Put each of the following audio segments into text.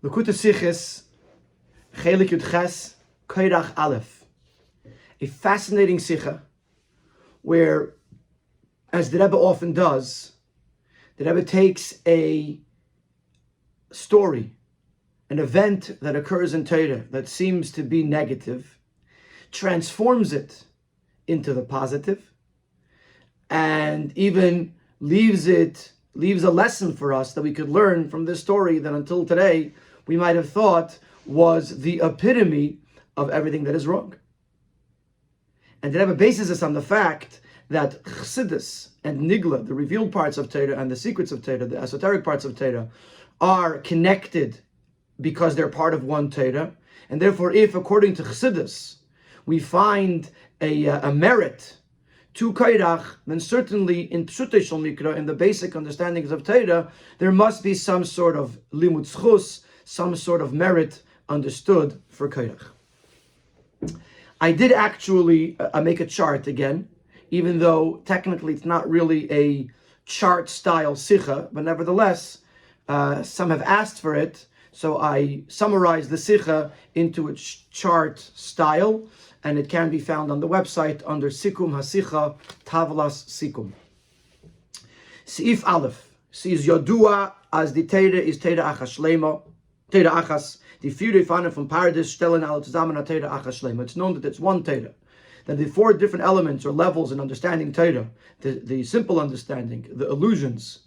L'kuta Sichis, Chelek Yud Ches, Korach Aleph. A fascinating Sicha where, as the Rebbe often does, the Rebbe takes a story, an event that occurs in Torah that seems to be negative, transforms it into the positive, and even leaves a lesson for us that we could learn from this story that until today we might have thought was the epitome of everything that is wrong. And the Rebbe bases this on the fact that Chassidus and Nigla, the revealed parts of Torah and the secrets of Torah, the esoteric parts of Torah, are connected because they're part of one Torah. And therefore, if according to Chassidus, we find a merit to Korach, then certainly in Pshutei Shel Mikra, in the basic understandings of Torah, there must be some sort of limud zchus, some sort of merit understood for Korach. I did actually make a chart again, even though technically it's not really a chart-style sicha, but nevertheless, some have asked for it, so I summarized the sicha into its chart style, and it can be found on the website under Sikum HaSicha, Tavlas Sikum. Seif Aleph says Yodua as the Teira is Teira Achas Shlema, Teira Achas, the Fury Fana from Paradise, Stellen Al Tzaman Teira Achas Shlema. It's known that it's one Teira. That the four different elements or levels in understanding Torah, the simple understanding, the allusions,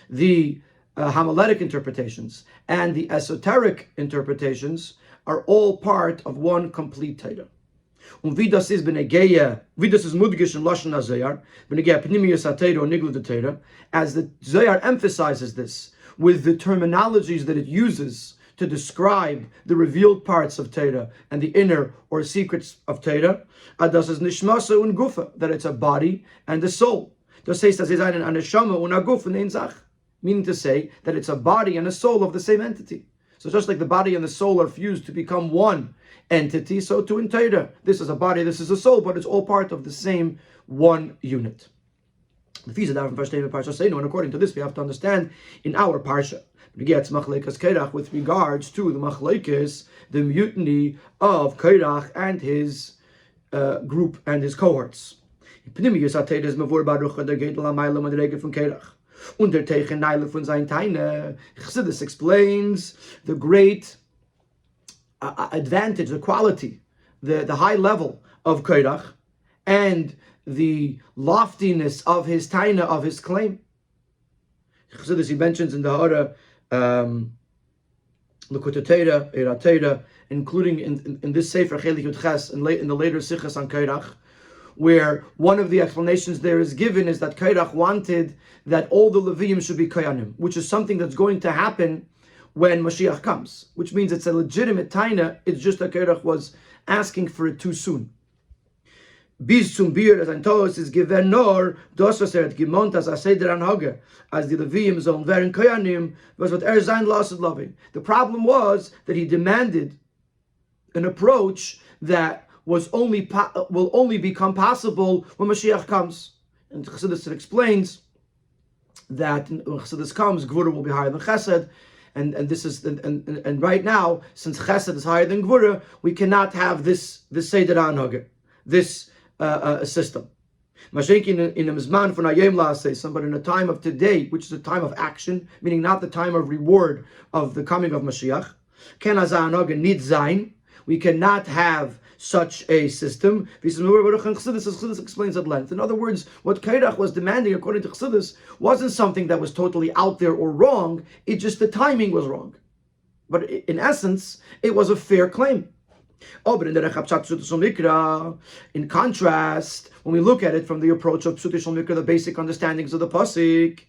the homiletic interpretations, and the esoteric interpretations are all part of one complete Torah. Vidas is mudgish in Lashon HaZohar, benegeya pnimiyus HaTorah or nigla Torah, as the Zohar emphasizes this with the terminologies that it uses to describe the revealed parts of Torah and the inner or secrets of Torah. Adas is nishmasa un gufa, that it's a body and a soul. Das heißt, dass es eine neshama und a gufa in Zach, meaning to say that it's a body and a soul of the same entity. So just like the body and the soul are fused to become one entity, so too in Torah, this is a body, this is a soul, but it's all part of the same one unit. And according to this, we have to understand in our parsha, with regards to the machlekes, the mutiny of Korach and his group and his cohorts. Chassidus explains the great advantage, the quality, the high level of Korach, and the loftiness of his taina, of his claim. Chassidus, he mentions in the Hara, L'Kutei Torah, Eira Torah, including in this Sefer Chelek Yud Ches, in the later Sichas on Korach, where one of the explanations there is given is that Korach wanted that all the Levim should be Koyanim, which is something that's going to happen when Mashiach comes, which means it's a legitimate taina. It's just that Korach was asking for it too soon. Bis zum Bier, as Antos is given nor dosasert gemont as aseder anhage, as the Levim zon veren Koyanim was what sein lasted loving. The problem was that he demanded an approach that will only become possible when Mashiach comes. And Chassidus explains that when Chassidus comes, Gourarie will be higher than Chesed, and this is and right now, since Chesed is higher than Gourarie, we cannot have this Seder Anhage, this system. Mashenki in a mizman for Nayem La'asesam, but in a time of today, which is a time of action, meaning not the time of reward of the coming of Mashiach, Ken Hazeh Anhage nit zayin. We cannot have such a system. Chassidus explains at length. In other words, what Korach was demanding, according to Chassidus, wasn't something that was totally out there or wrong. It just the timing was wrong. But in essence, it was a fair claim. Oh, but in contrast, when we look at it from the approach of Pshutei Shel Mikra, the basic understandings of the pasuk,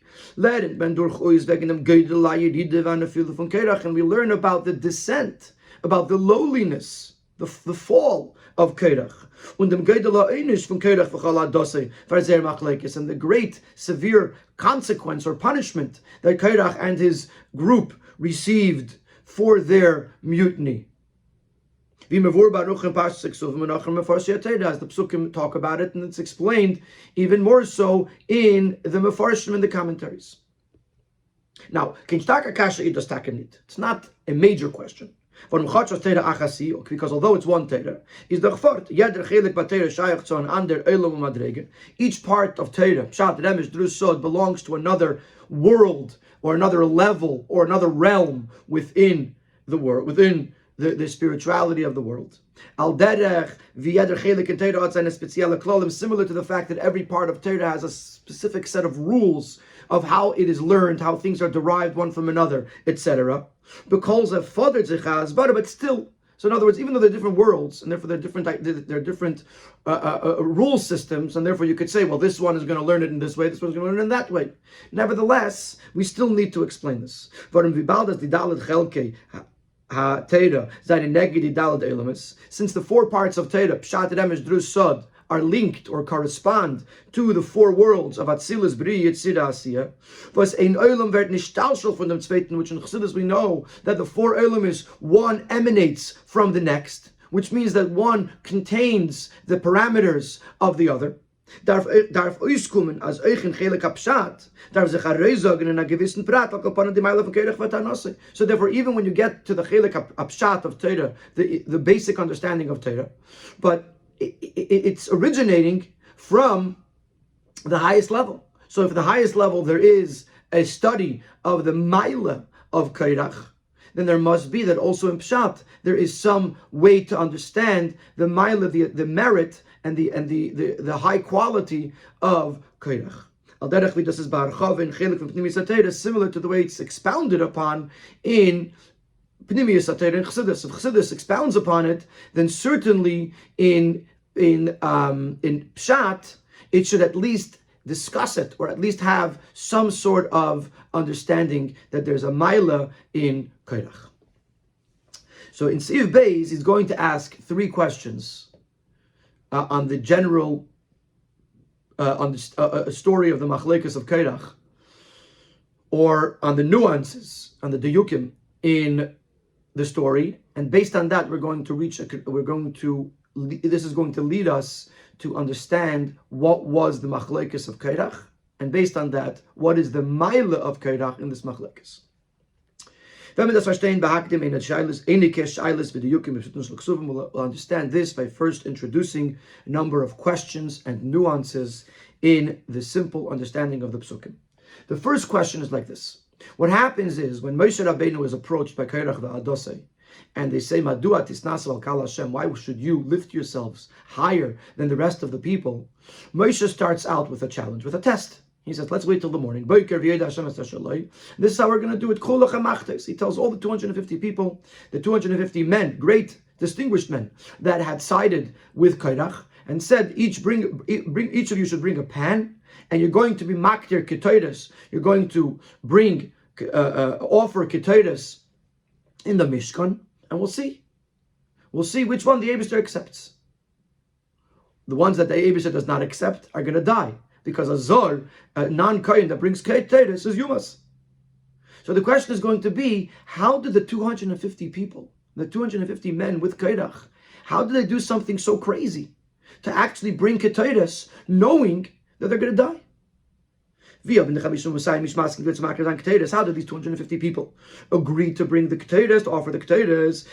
and we learn about the descent, about the lowliness, the fall of Korach, and the great severe consequence or punishment that Korach and his group received for their mutiny. As the Psukim talk about it, and it's explained even more so in the Mefarshim, in the commentaries. Now, it's not a major question. Because although it's one Torah, is the Chfort, each part of Torah, Pshat, Remesh, Drus, Sod, belongs to another world, or another level, or another realm within the world, within the spirituality of the world. Similar to the fact that every part of Torah has a specific set of rules of how it is learned, how things are derived one from another, etc. Because of father tzechaz, but still. So in other words, even though they're different worlds, and therefore they're different rule systems, and therefore you could say, well, this one is going to learn it in this way, this one's going to learn it in that way. Nevertheless, we still need to explain this. Since the four parts of Torah, Pshat, Remesh, Drus, Sod, are linked or correspond to the four worlds of Atzilus, Bri, Yetzira, Asiya. Was ein Olam wird nicht tauschel von dem zweiten, which in Chassidus we know that the four Olam is one emanates from the next, which means that one contains the parameters of the other. Darf auskommen als euch in Chelek Pshat, darf sich heraussagen in a gewissen Prat, upon the Meile von Korach v'Tanase. So therefore, even when you get to the Chelek Pshat of Torah, the basic understanding of Torah, but it's originating from the highest level. So if the highest level there is a study of the Maila of Korach, then there must be that also in Pshat there is some way to understand the Maila, the merit and the high quality of Korach. Similar to the way it's expounded upon in Pnimiyus HaTorah and Chassidus. If Chassidus expounds upon it, then certainly in Pshat, it should at least discuss it, or at least have some sort of understanding that there's a Maila in Korach. So in Seif Beis, he's going to ask three questions on the general story of the Machlekes of Korach, or on the nuances, on the diyukim in the story, and based on that, this is going to lead us to understand what was the machlekes of Korach, and based on that, what is the maila of Korach in this machlekes. We'll understand this by first introducing a number of questions and nuances in the simple understanding of the psukim. The first question is like this. What happens is, when Moshe Rabbeinu is approached by Korach v'Adosei, and they say, Madua tisnasu al kal Hashem, why should you lift yourselves higher than the rest of the people? Moshe starts out with a challenge, with a test. He says, let's wait till the morning. This is how we're going to do it. He tells all the 250 people, the 250 men, great, distinguished men, that had sided with Korach, and said, each of you should bring a pan, and you're going to be maktir ketoides. You're going to bring, offer ketoides in the Mishkan, and we'll see. We'll see which one the Eibishter accepts. The ones that the Eibishter does not accept are going to die, because a Zor, a non-Kohen that brings ketoides, is Yumas. So the question is going to be, how did the 250 people, the 250 men with Korach, how did they do something so crazy to actually bring ketoides, knowing that they're going to die? How did these 250 people agree to bring the ketores, to offer the ketores?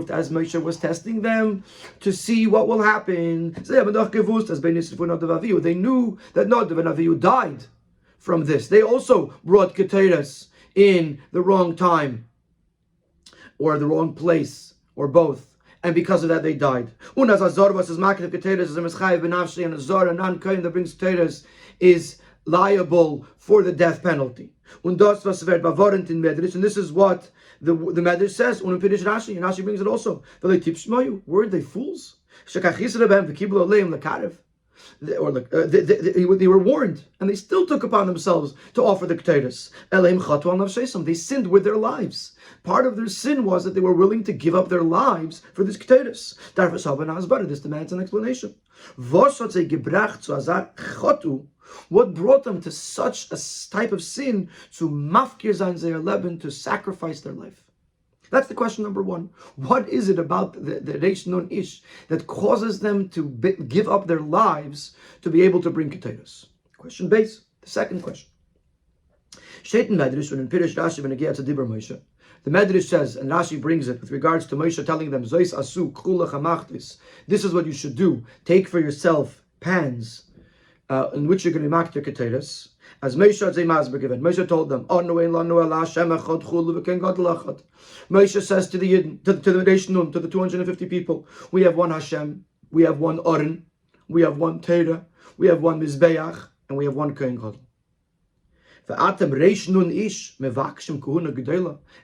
As Moshe was testing them to see what will happen. They knew that Nadav and Avihu died from this. They also brought ketores in the wrong time, or the wrong place, or both. And because of that, they died. And a Zor, a non-Kohen that brings ketores, is liable for the death penalty. And this is what the Medrash says. And Rashi brings it also. Weren't they fools? They were warned, and they still took upon themselves to offer the ketores. They sinned with their lives. Part of their sin was that they were willing to give up their lives for this ketores. This demands an explanation. What brought them to such a type of sin, to sacrifice their life? That's the question number one. What is it about the Reish Nun Ish that causes them to give up their lives to be able to bring ketores? Question base. The second question. Steht in Medrash and in Pirish Rashi when it gets to Dibur Moshe. The Medrash says, and Rashi brings it with regards to Moshe telling them, Zois asu k'chulach hamachtis. This is what you should do. Take for yourself pans in which you're going to make your keteiros. As Moshe given, Moshe told them, Moshe says to the Yidden, to the Reishnun, to the 250 people, we have one Hashem, we have one Oren, we have one Torah, we have one Mizbeach, and we have one Kohen Gadol.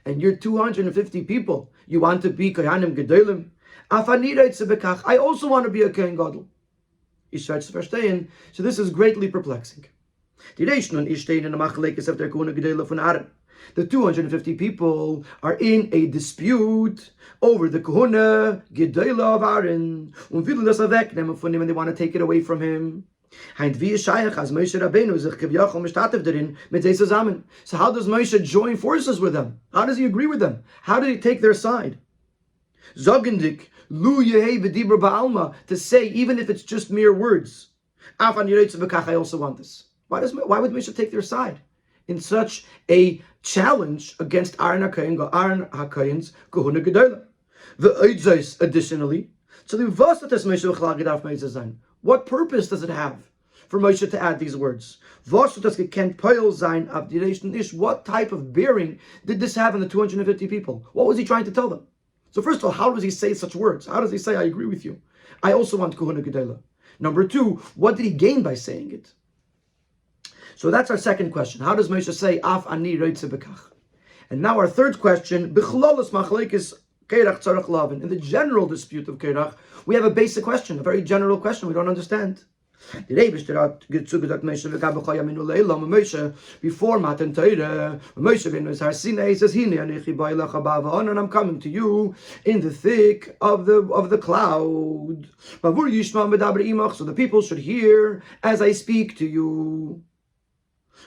And you're 250 people. You want to be Kohanim Gedolim? I also want to be a Kohen Gadol. So this is greatly perplexing. The 250 people are in a dispute over the Kohuna Gedolah of Aaron. And they want to take it away from him. So how does Moshe join forces with them? How does he agree with them? How did he take their side? Zogendik Lu Yehei B'Dibur Ba'alma, to say even if it's just mere words. I also want this. Why would Moshe take their side in such a challenge against Aaron HaKohen's Kohuna Gedolah? Additionally, what purpose does it have for Moshe to add these words? What type of bearing did this have on the 250 people? What was he trying to tell them? So first of all, how does he say such words? How does he say, I agree with you? I also want Kohuna Gedolah. Number two, what did he gain by saying it? So that's our second question. How does Moshe say, Af ani reitze bekach? And now our third question, B'chlolos machlekes Korach tzarach lavin. In the general dispute of Korach, we have a basic question, a very general question we don't understand. Before Matan Torah, Moshe ben Har Sinai says, and I'm coming to you in the thick of the cloud. So the people should hear as I speak to you.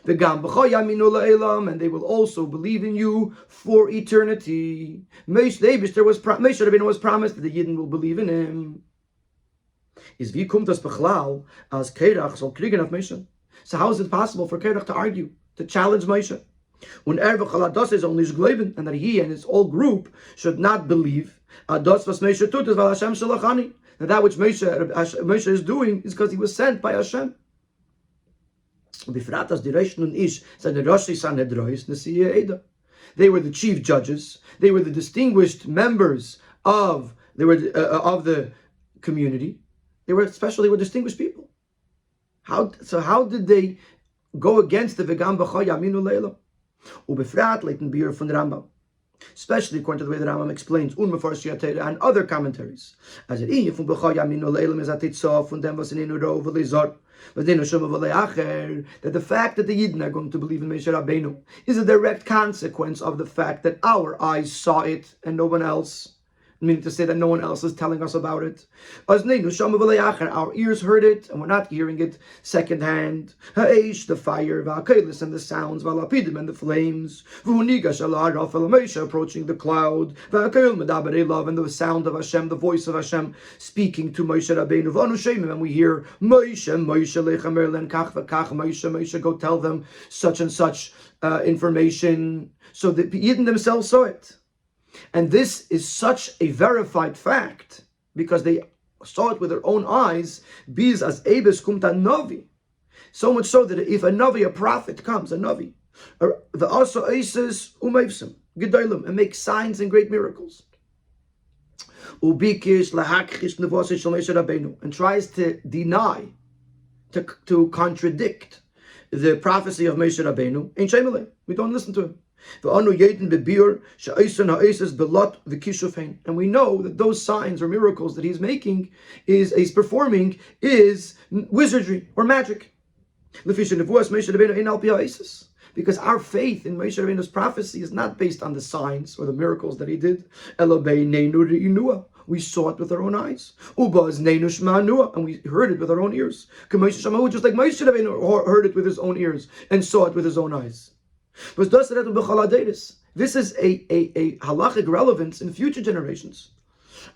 And they will also believe in you for eternity. Moshe Rabbeinu was promised that the Yidden will believe in him. Is wie kommt das bechlal as Korach soll kriegen auf Moshe? So how is it possible for Korach to argue, to challenge Moshe? Und das is only glauben, and that he and his whole group should not believe. Das was Moshe tut is weil Hashem shalachani. That which Moshe is doing is because he was sent by Hashem. They were the chief judges. They were the distinguished members of the community. They were distinguished people. How did they go against the V'gam b'cha yaminu leila? Ubefrat leiten beer from the Rambam, especially according to the way the Rambam explains and other commentaries. As it is from b'cha yaminu leila is atitzof from them was in ro v'lezor. That the fact that the Yidden are going to believe in Moshe Rabbeinu is a direct consequence of the fact that our eyes saw it and no one else. Meaning to say that no one else is telling us about it. Our ears heard it and we're not hearing it secondhand. The fire, and the sounds, and the flames. Approaching the cloud. And the sound of Hashem, the voice of Hashem speaking to Moshe Rabbeinu. And we hear Moshe, go tell them such and such information. So the Yidden themselves saw it. And this is such a verified fact because they saw it with their own eyes. Biz as ebes kumt a navi, so much so that if a navi, a prophet comes, a navi, the also isis umayvsim gedolim, and makes signs and great miracles, ubikish lahakchish nevos shel Moshe Rabbeinu, and tries to deny, to contradict the prophecy of Moshe Rabbeinu, ain't shemale. We don't listen to him. And we know that those signs or miracles that he's making, he's performing, is wizardry or magic. Because our faith in Moshe Rabbeinu's prophecy is not based on the signs or the miracles that he did. We saw it with our own eyes. And we heard it with our own ears. Just like Moshe Rabbeinu heard it with his own ears and saw it with his own eyes. This is a halachic relevance in future generations.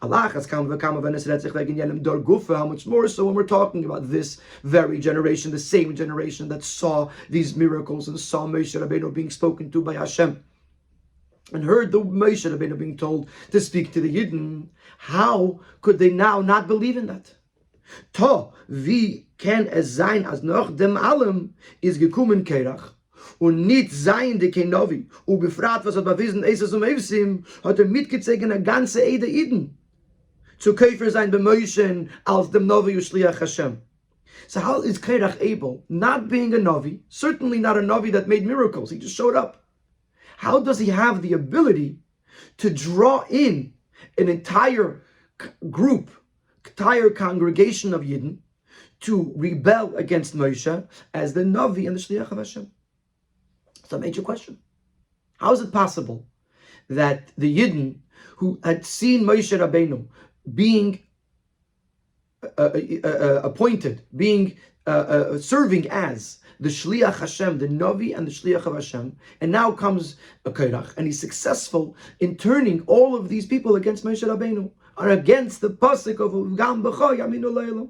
Allah has come how much more so when we're talking about this very generation, the same generation that saw these miracles and saw Moshe Rabbeinu being spoken to by Hashem and heard the Moshe Rabbeinu being told to speak to the Yidden. How could they now not believe in that? To, wie kann es sein, als noch dem allem ist gekommen Korach und nicht sein de kein Novi und befragt, was hat bewiesen, es Evsim, hat mitgezogen eine ganze Ede Yidden zu Käfer sein bei Moshe als dem Novi Ushliach Hashem. So how is Korach able, not being a Novi, certainly not a Novi that made miracles, he just showed up. How does he have the ability to draw in an entire group, entire congregation of Yidden to rebel against Moshe as the Navi and the Shliach of Hashem? It's a major question. How is it possible that the Yidden who had seen Moshe Rabbeinu being appointed, being serving as the Shliach Hashem, the Navi and the Shliach of Hashem, and now comes a Korach, and he's successful in turning all of these people against Moshe Rabbeinu, or against the pasuk of Gam B'cho Yaminu Leilam.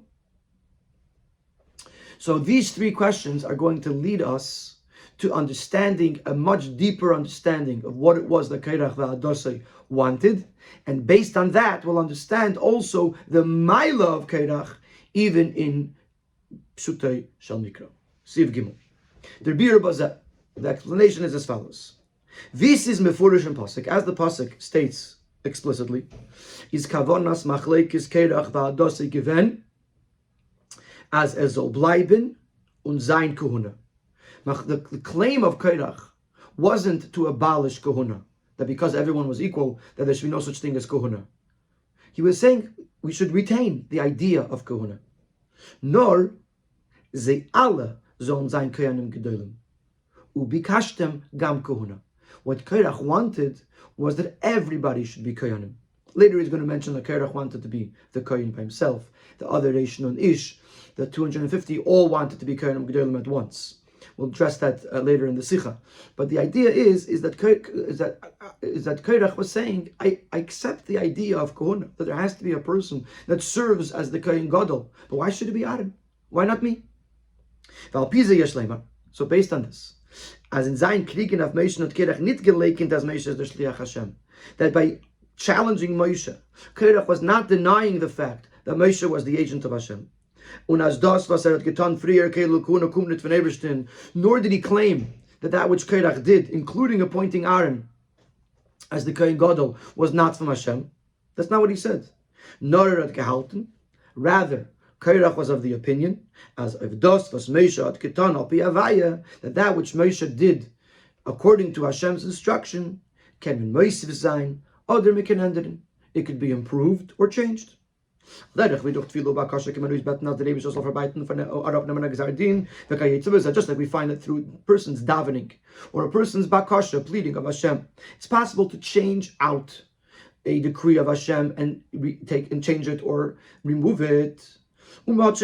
So these three questions are going to lead us to understanding a much deeper understanding of what it was that Korach v'Hadassah wanted, and based on that, we'll understand also the Maila of Korach, even in Pshutei Shel Mikra. Siv Gimel. The explanation is as follows. This is Mefurish and Pasuk, as the Pasuk states explicitly, is Kavanas Machlekes Korach v'Hadassah given as soll bleiben und sein Kahuna. The claim of Korach wasn't to abolish Kahuna, that because everyone was equal, that there should be no such thing as Kahuna. He was saying we should retain the idea of Kahuna. Nor ze alle sollen sein Kohanim gedolim. Ubikashtem gam Kahuna. What Korach wanted was that everybody should be Kohanim. Later he's going to mention that Korach wanted to be the Kohen by himself. The other Reish Nun Ish, the 250, all wanted to be Kohanim gedolim at once. We'll address that later in the Sikha. But the idea is that Korach was saying, I accept the idea of Kohuna, that there has to be a person that serves as the Kohen Gadol. But why should it be Aaron? Why not me? So based on this, as in Zayin Kriegen of Moshe und Korach nicht gelekend as Moshe the Shliach Hashem, that by challenging Moshe, Korach was not denying the fact that Moshe was the agent of Hashem. Und as das, was hat getan früher, kommt nicht von Eberstein, nor did he claim that that which Korach did, including appointing Aaron as the Kohen Gadol, was not from Hashem. That's not what he said. Nor hat gehalten. Rather, Korach was of the opinion, as if das, was Moshe hat getan, al pi Havaya, that which Moshe did, according to Hashem's instruction, can be moisiv sein, oder me can ändern. It could be improved or changed. Just like we find it through a person's davening or a person's bakasha, pleading of Hashem. It's possible to change out a decree of Hashem and change it or remove it. And we already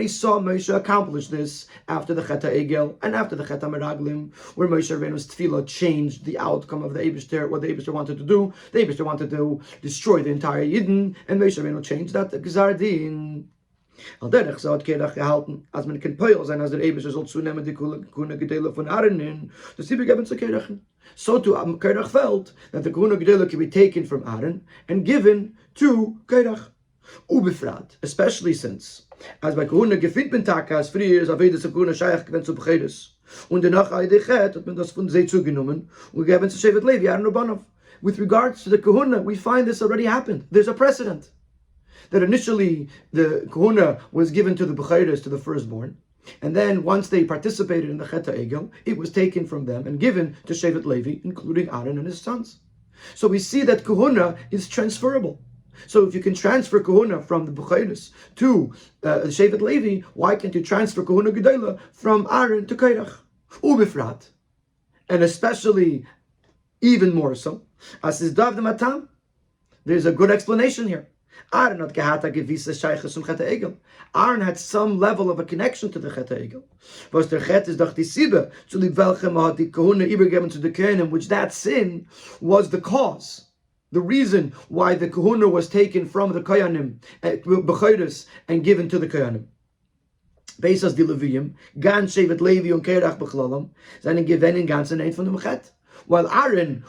saw Moshe accomplish this after the Chet HaEgel and after the Chet HaMeraglim, where Moshe Rabbeinu's tefillah changed the outcome of the Eibishter, what the Eibishter wanted to do. The Eibishter wanted to destroy the entire Yidden, and Moshe Rabbeinu changed that to Gzar Din. Al derech so hat Korach gehalten, als man kein Peul sein, als der Eibishter soll zunehmen die Kuna Gedele von Aaron, das sie begeben zu Korach. So to Korach felt that the Kahuna Gedela can be taken from Aaron and given to Korach. Ubefrat, especially since, as by Kahuna gefindt ben Takas, früher ist Avedes of Kahuna Shayach gewinnt zu Bechedes. Und danach Eidechet hat man das von See zugenommen und gegeben zu Shevet Levi, Aaron Obanov. With regards to the Kahuna, we find this already happened. There's a precedent. That initially the Kahuna was given to the Bechedes, to the firstborn. And then once they participated in the Chet HaEgel, it was taken from them and given to Shevet Levi, including Aaron and his sons. So we see that Kahuna is transferable. So if you can transfer Kahuna from the Bechedes to Shevet Levi, why can't you transfer Kahuna Gedela from Aaron to Korach? Ubifrat. And especially, even more so, as is Dav the Matam, there's a good explanation here. Aaron had gehad a gewisse Sheiches zum Chet Egel. Aaron had some level of a connection to the Chet Egel. Was der Chet is doch die Sibbe, zu lieb welchem hat die Kohuna übergeben to the Kohanim, which that sin was the cause. The reason why the Kohuna was taken from the Kohanim, B'choros, and given to the Kohanim. Beisas di Leviyim, gan Shevet Levi und Korach bechlalam, seinen gewinnen ganzen ein von dem Chet. While Aaron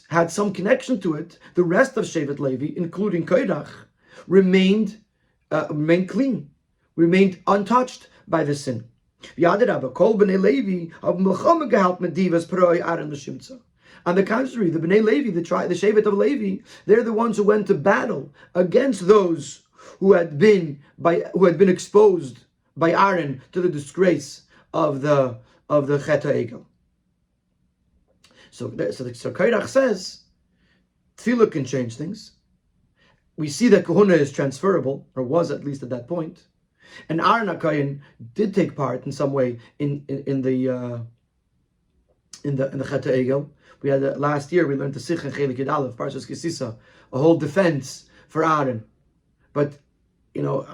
had some connection to it, the rest of Shevet Levi, including Korach, remained clean, remained untouched by the sin. On the contrary, the Bnei Levi, the Shevet of Levi, they're the ones who went to battle against those who had been exposed by Aaron to the disgrace of the Chet HaEgel. So Korach says, Tefillah can change things. We see that Kohuna is transferable, or was at least at that point. And Aaron HaKohen did take part in some way in the Chet HaEgel. We had last year we learned the Sikh and Chelek Yud Aleph, Parshas Kisisa, a whole defense for Aaron. But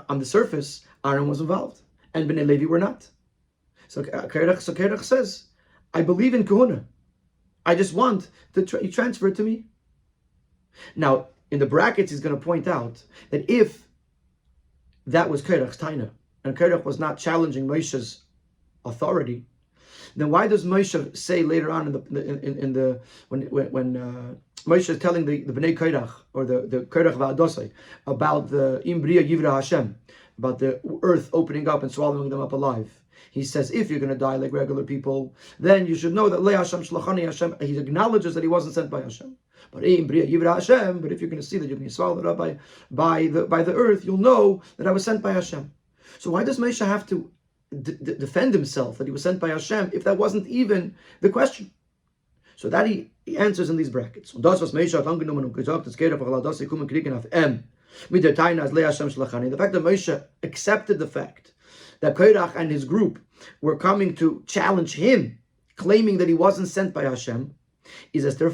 on the surface, Aaron was involved, and Bnei Levi were not. So Korach says, I believe in Kohuna. I just want to transfer it to me. Now, in the brackets, he's going to point out that if that was Korach's taina, and Korach was not challenging Moshe's authority, then why does Moshe say later on when Moshe is telling the Bnei Korach, or the Korach Va'adosai, about the Imbriya Yivra Hashem, about the earth opening up and swallowing them up alive? He says, if you're going to die like regular people, then you should know that Le Hashem Shlachani Hashem. He acknowledges that he wasn't sent by Hashem. But if you're going to see that you're being swallowed up by the earth, you'll know that I was sent by Hashem. So why does Moshe have to defend himself that he was sent by Hashem if that wasn't even the question? So that he answers in these brackets. The fact that Moshe accepted the fact that Korach and his group were coming to challenge him, claiming that he wasn't sent by Hashem, is as it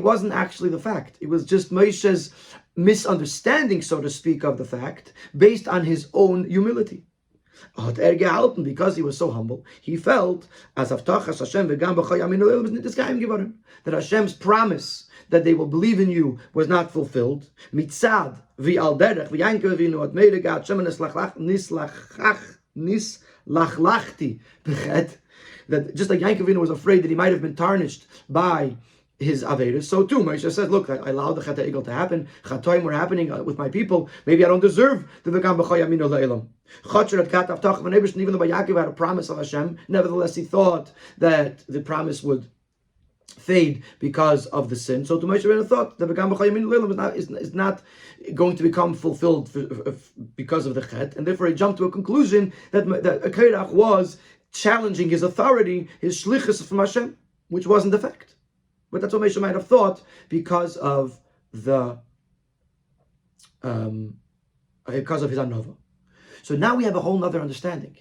wasn't actually the fact. It was just Moshe's misunderstanding, so to speak, of the fact, based on his own humility. Because he was so humble, he felt as that Hashem's promise that they will believe in you was not fulfilled. Mitzad v'al derech v'yankev v'inu at meiregat Hashem nislachlachti b'chet, that just like Yankov Avinu was afraid that he might have been tarnished by his Averis, so too Moshe said, look, I allowed the Chet HaEgel to happen, Chatoim were happening with my people, maybe I don't deserve the V'gam b'choy aminu le'elam. Chotzer had kat avtach v'nebish, even though by Yaakov had a promise of Hashem, nevertheless he thought that the promise would fade because of the sin. So to Moshe Rabbeinu thought that V'gam b'choy aminu le'elam is not going to become fulfilled because of the Chet, and therefore he jumped to a conclusion that Korach was challenging his authority, his shlichus from Hashem, which wasn't the fact. But that's what Moshe might have thought because of his anova. So now we have a whole other understanding.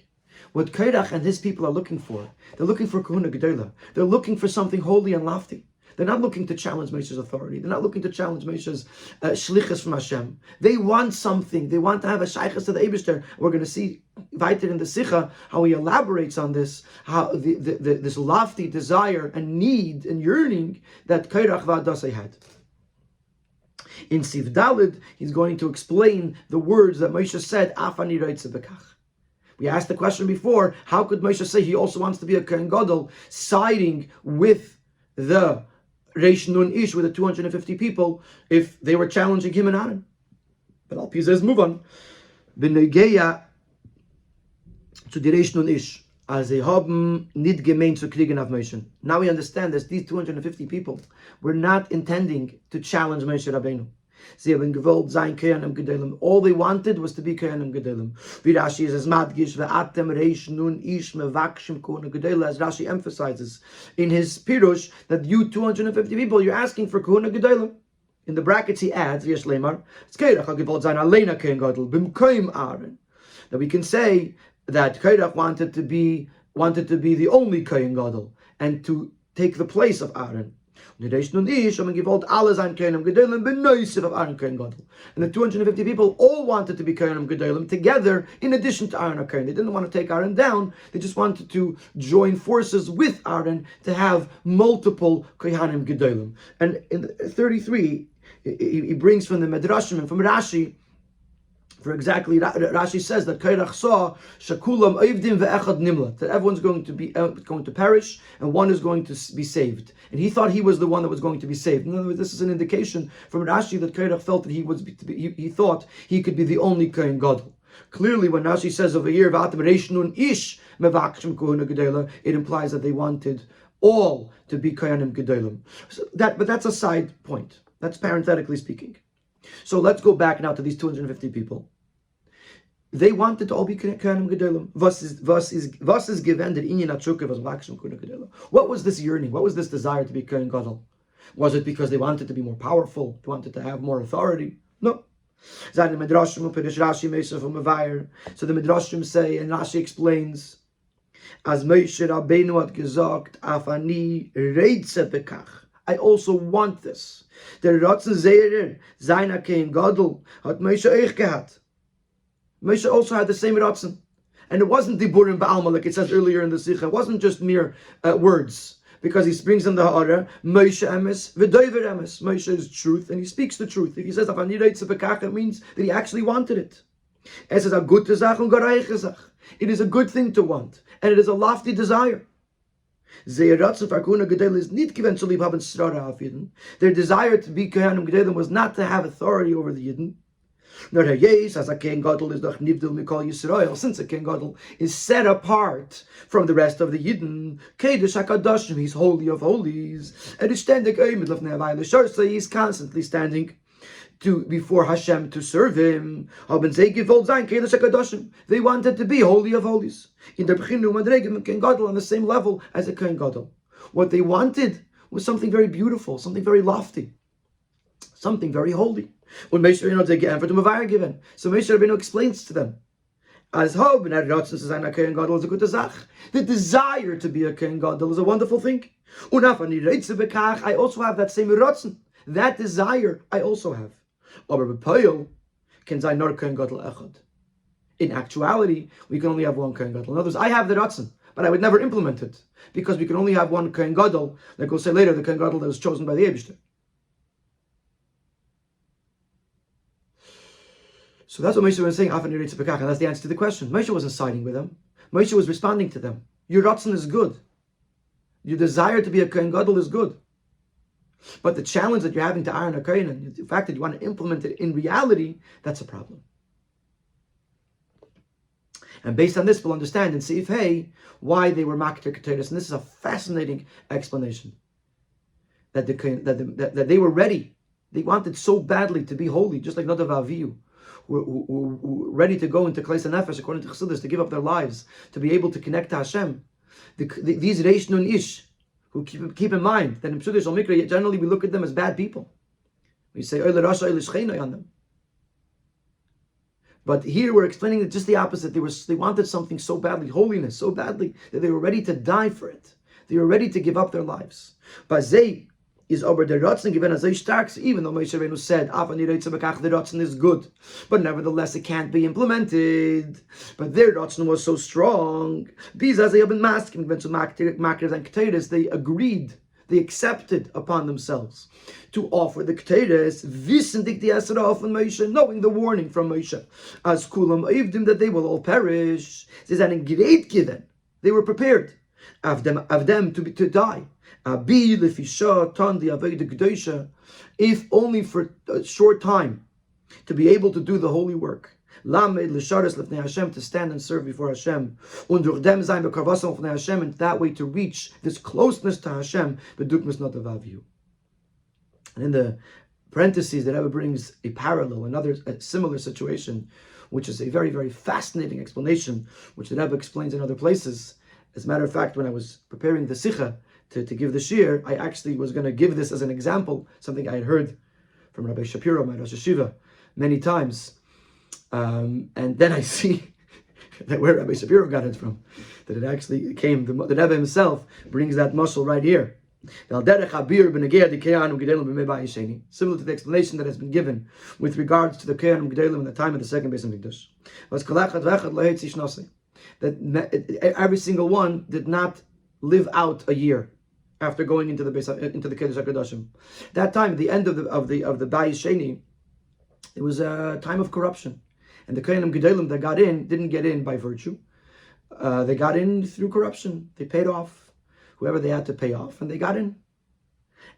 What Korach and his people are looking for, they're looking for Kohuna Gedola. They're looking for something holy and lofty. They're not looking to challenge Moshe's authority. They're not looking to challenge Moshe's shlichus from Hashem. They want something. They want to have a shaychus to the Eibishter. We're going to see weiter in the Sikha how he elaborates on this, how this lofty desire and need and yearning that Korach Va'adasai had. In Siv Dalid, he's going to explain the words that Moshe said, Afani Reitze B'kach. We asked the question before, how could Moshe say he also wants to be a Kohen Gadol, siding with the Reish Nun Ish, with the 250 people, if they were challenging him and Aaron? But Al Pi says, move on. B'negeya to the Reish Nun Ish, as they haben nid gemeint zu kriegen auf Moshe. Now we understand that these 250 people were not intending to challenge Moshe Rabbeinu. Sie haben gewollt sein Kohanim Gedolim. All they wanted was to be Kohanim Gedolim. Wie Rashi is as madgish ve'atem reish nun ish mevakshim Kohanim Gedolim, as Rashi emphasizes in his Pirush that you 250 people, you're asking for Kohanim Gedolim. In the brackets he adds, Yesh Lemar, it's Korach ha gewollt sein aleina Kohen Gadol b'mkoim Aaron. That we can say that Korach wanted to be the only Kohen Gadol and to take the place of Aaron. And the 250 people all wanted to be Kohanim Gedolim together in addition to Aaron HaKohen. They didn't want to take Aaron down, they just wanted to join forces with Aaron to have multiple Kohanim Gedolim. And in 33, he brings from the Midrashim and from Rashi, for exactly, Rashi says that Korach saw Shakulam Oivdim ve'echad Nimla, that everyone's going to perish and one is going to be saved. And he thought he was the one that was going to be saved. In other words, this is an indication from Rashi that Korach felt that he thought he could be the only Kohen Gadol. Clearly, when Rashi says over here, ish it implies that they wanted all to be Kohanim Gedolim. But that's a side point. That's parenthetically speaking. So let's go back now to these 250 people. They wanted to all be Kohanim Gedolim. Was is given der Inyan HaTshuka was Makshim Kohanim Gedolim. What was this yearning? What was this desire to be Kohen Gadol? Was it because they wanted to be more powerful? Wanted to have more authority? No. So the Midrashim say, and Rashi explains, as Moshe Rabbeinu had gesagt, afani reitze bekach. I also want this. Der Ratzen Zeher, seiner Kohen Gadol, hat Moshe euch gehabt. Moshe also had the same Ratzen. And it wasn't Diburim Ba'alma, like it says earlier in the Sikha. It wasn't just mere words. Because he brings in the Ha'ara, Moshe emes, v'doiver emes. Moshe is truth, and he speaks the truth. If he says, afani reitze bekach, it means that he actually wanted it. It is a good Zach and Gourarie Zach. It is a good thing to want. And it is a lofty desire. Their desire to be Kohanim Gedolim was not to have authority over the Yidden. Nor as a Kohen Gadol is doch nivdil mikol Yisrael, since a Kohen Gadol is set apart from the rest of the Yidden. Kedesh HaKadoshim, he's holy of holies. And he's constantly standing before Hashem to serve him. They wanted to be holy of holies. In the Kohen Gadol on the same level as a Kohen Gadol. What they wanted was something very beautiful, something very lofty, something very holy. When Moshe Rabbeinu they get for the Mavayar given, so Moshe Rabbeinu explains to them, as Hob and Kohen Gadol is a good zach. The desire to be a Kohen Gadol is a wonderful thing. I also have that same ratzon, that desire. I also have. In actuality, we can only have one Kohen Gadol. In other words, I have the ratzon, but I would never implement it because we can only have one Kohen Gadol. Like we'll say later, the Kohen Gadol that was chosen by the Eibishter. So that's what Moshe was saying, and that's the answer to the question. Moshe wasn't siding with them. Moshe was responding to them. Your ratzon is good. Your desire to be a Kohen Gadol is good. But the challenge that you're having to Aaron HaKohen, and the fact that you want to implement it in reality, that's a problem. And based on this, we'll understand in Seif Hey why they were Makter Keteris. And this is a fascinating explanation. That they were ready. They wanted so badly to be holy, just like Nadav Avihu, who were ready to go into Kleis HaNefesh, according to Chassidus, to give up their lives, to be able to connect to Hashem. These Reish Nun Ish, who keep in mind that in Pshudish Al Mikra, generally we look at them as bad people. We say, Oile Rasha, Oile Shcheinai on them. But here we're explaining just the opposite. They wanted something so badly, holiness so badly, that they were ready to die for it. They were ready to give up their lives. But they is over the Ratzon given as stark, even though Moshe Rabbeinu said, the Ratzon is good, but nevertheless it can't be implemented. But their Ratzon was so strong. These as they have been masking, when to Makers and Keteris, they agreed, they accepted upon themselves to offer the Keteris, wissen the Esra from Moshe, knowing the warning from Moshe, as Kulam Oivdim, that they will all perish. They are great given. They were prepared of them to die. If only for a short time, to be able to do the holy work. To stand and serve before Hashem. And that way to reach this closeness to Hashem. And in the parentheses, the Rebbe brings a parallel, a similar situation, which is a very, very fascinating explanation, which the Rebbe explains in other places. As a matter of fact, when I was preparing the Sikha to give the Shir, I actually was going to give this as an example, something I had heard from Rabbi Shapiro, my Rosh Hashiva, many times. And then I see that where Rabbi Shapiro got it from, that it actually came, the Rebbe himself brings that muscle right here. Similar to the explanation that has been given with regards to the Kehanim Gedolim in the time of the second Beis Hamikdash. That every single one did not live out a year after going into the Kedesh HaKadoshim. That time, at the end of the Bayis Sheni, it was a time of corruption, and the Kehanim Gedolim that got in didn't get in by virtue. They got in through corruption. They paid off whoever they had to pay off, and they got in.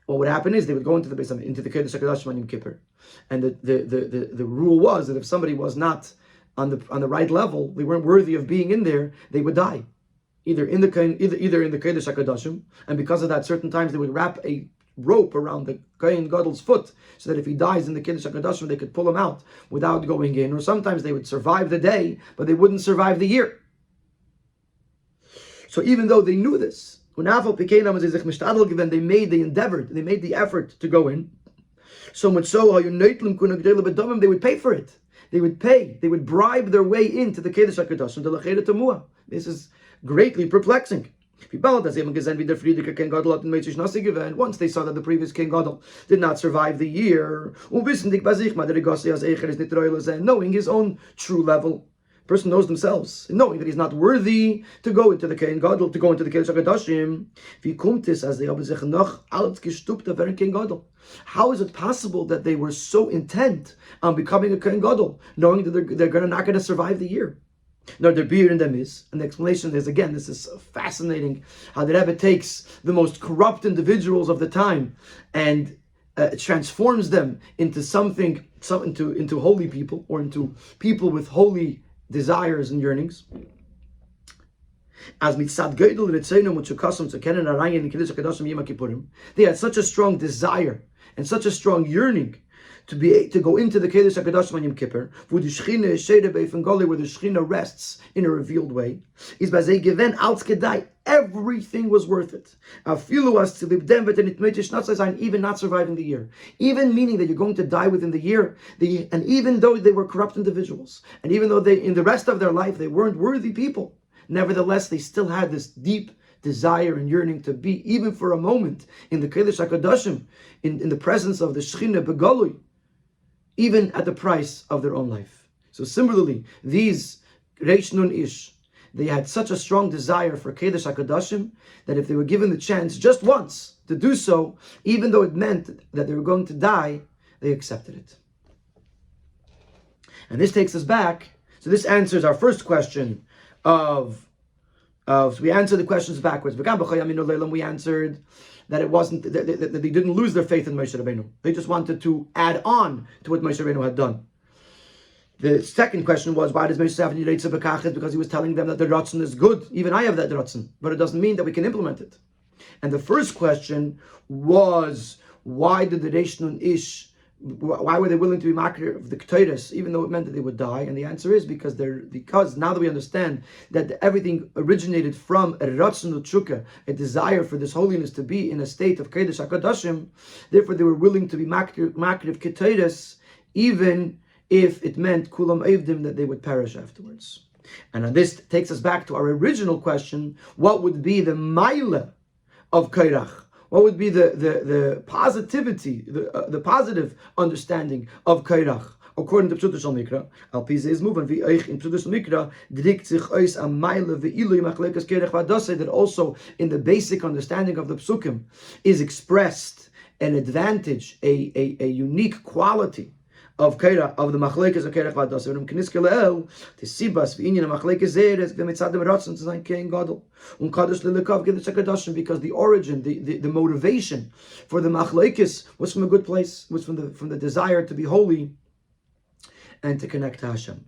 What would happen is they would go into the Kedesh HaKadoshim on Yom Kippur, and the rule was that if somebody was not on the right level, they weren't worthy of being in there, they would die, either in the Kedesh HaKadoshim, and because of that, certain times they would wrap a rope around the Kohen Gadol's foot, so that if he dies in the Kiddush HaKadoshim, they could pull him out without going in. Or sometimes they would survive the day, but they wouldn't survive the year. So even though they knew this, they endeavored, they made the effort to go in. So much so, they would pay for it. They would bribe their way into the Kiddush HaKadoshim. This is greatly perplexing. Once they saw that the previous King Gadol did not survive the year, knowing his own true level, person knows themselves, knowing that he's not worthy to go into the King Gadol, to go into the Kiddush HaKadoshim. How is it possible that they were so intent on becoming a King Gadol, knowing that they're not going to survive the year? No, their beard in them is, and the explanation is, again, this is fascinating, how the Rebbe takes the most corrupt individuals of the time and transforms them into into holy people, or into people with holy desires and yearnings. As mitzad geidel retzeinum u'tzukasum tzekenen arayin in Kiddush HaKadoshim Yom Kippurim, they had such a strong desire and such a strong yearning to go into the Kiddush HaKadoshim on Yom Kippur, where the Shechina rests in a revealed way. Is by they given als kedai, everything was worth it. Afilu as to live them, but even not surviving the year, even meaning that you're going to die within the year. And even though they were corrupt individuals, and even though in the rest of their life they weren't worthy people, nevertheless they still had this deep desire and yearning to be, even for a moment, in the Kiddush HaKadoshim, in the presence of the Shechina Begalui, even at the price of their own life. So similarly, these Reish Nun Ish, they had such a strong desire for Kiddush HaKadoshim that if they were given the chance just once to do so, even though it meant that they were going to die, they accepted it. And this takes us back, so this answers our first question so we answered the questions backwards. We answered that it wasn't that they didn't lose their faith in Moshe Rabbeinu. They just wanted to add on to what Moshe Rabbeinu had done. The second question was, why does Moshe have Yireitza B'kachet? Because he was telling them that the Ratzon is good. Even I have that Ratzon, but it doesn't mean that we can implement it. And the first question was, why did the Reish Nun Ish, why were they willing to be makir of the Ketores, even though it meant that they would die? And the answer is because now that we understand that everything originated from a ratzon u'tshuka, a desire for this holiness to be in a state of Kiddush HaKadoshim, therefore they were willing to be makir of Ketores, even if it meant kulam evdim, that they would perish afterwards. And this takes us back to our original question: what would be the maila of Korach? What would be the positivity, the positive understanding of Korach? According to Pshuto Shel Mikra, Al Pi is moving in Pshuto Shel Mikra drikt sich aus a mile ve'ilu machlekas Korach v'adasei, that also in the basic understanding of the Psukim is expressed an advantage, a unique quality of Korach, of the Machlekas of Korach v'adasei. When Kniske Le'el, the Sibas v'inyan Machlekas Zeres v'mitzad Ratzon to sein Kein Gadol Kadosh Lelekav Kiddush HaKadoshim, because the origin, the motivation for the Machlekes was from a good place, was from the desire to be holy and to connect to Hashem.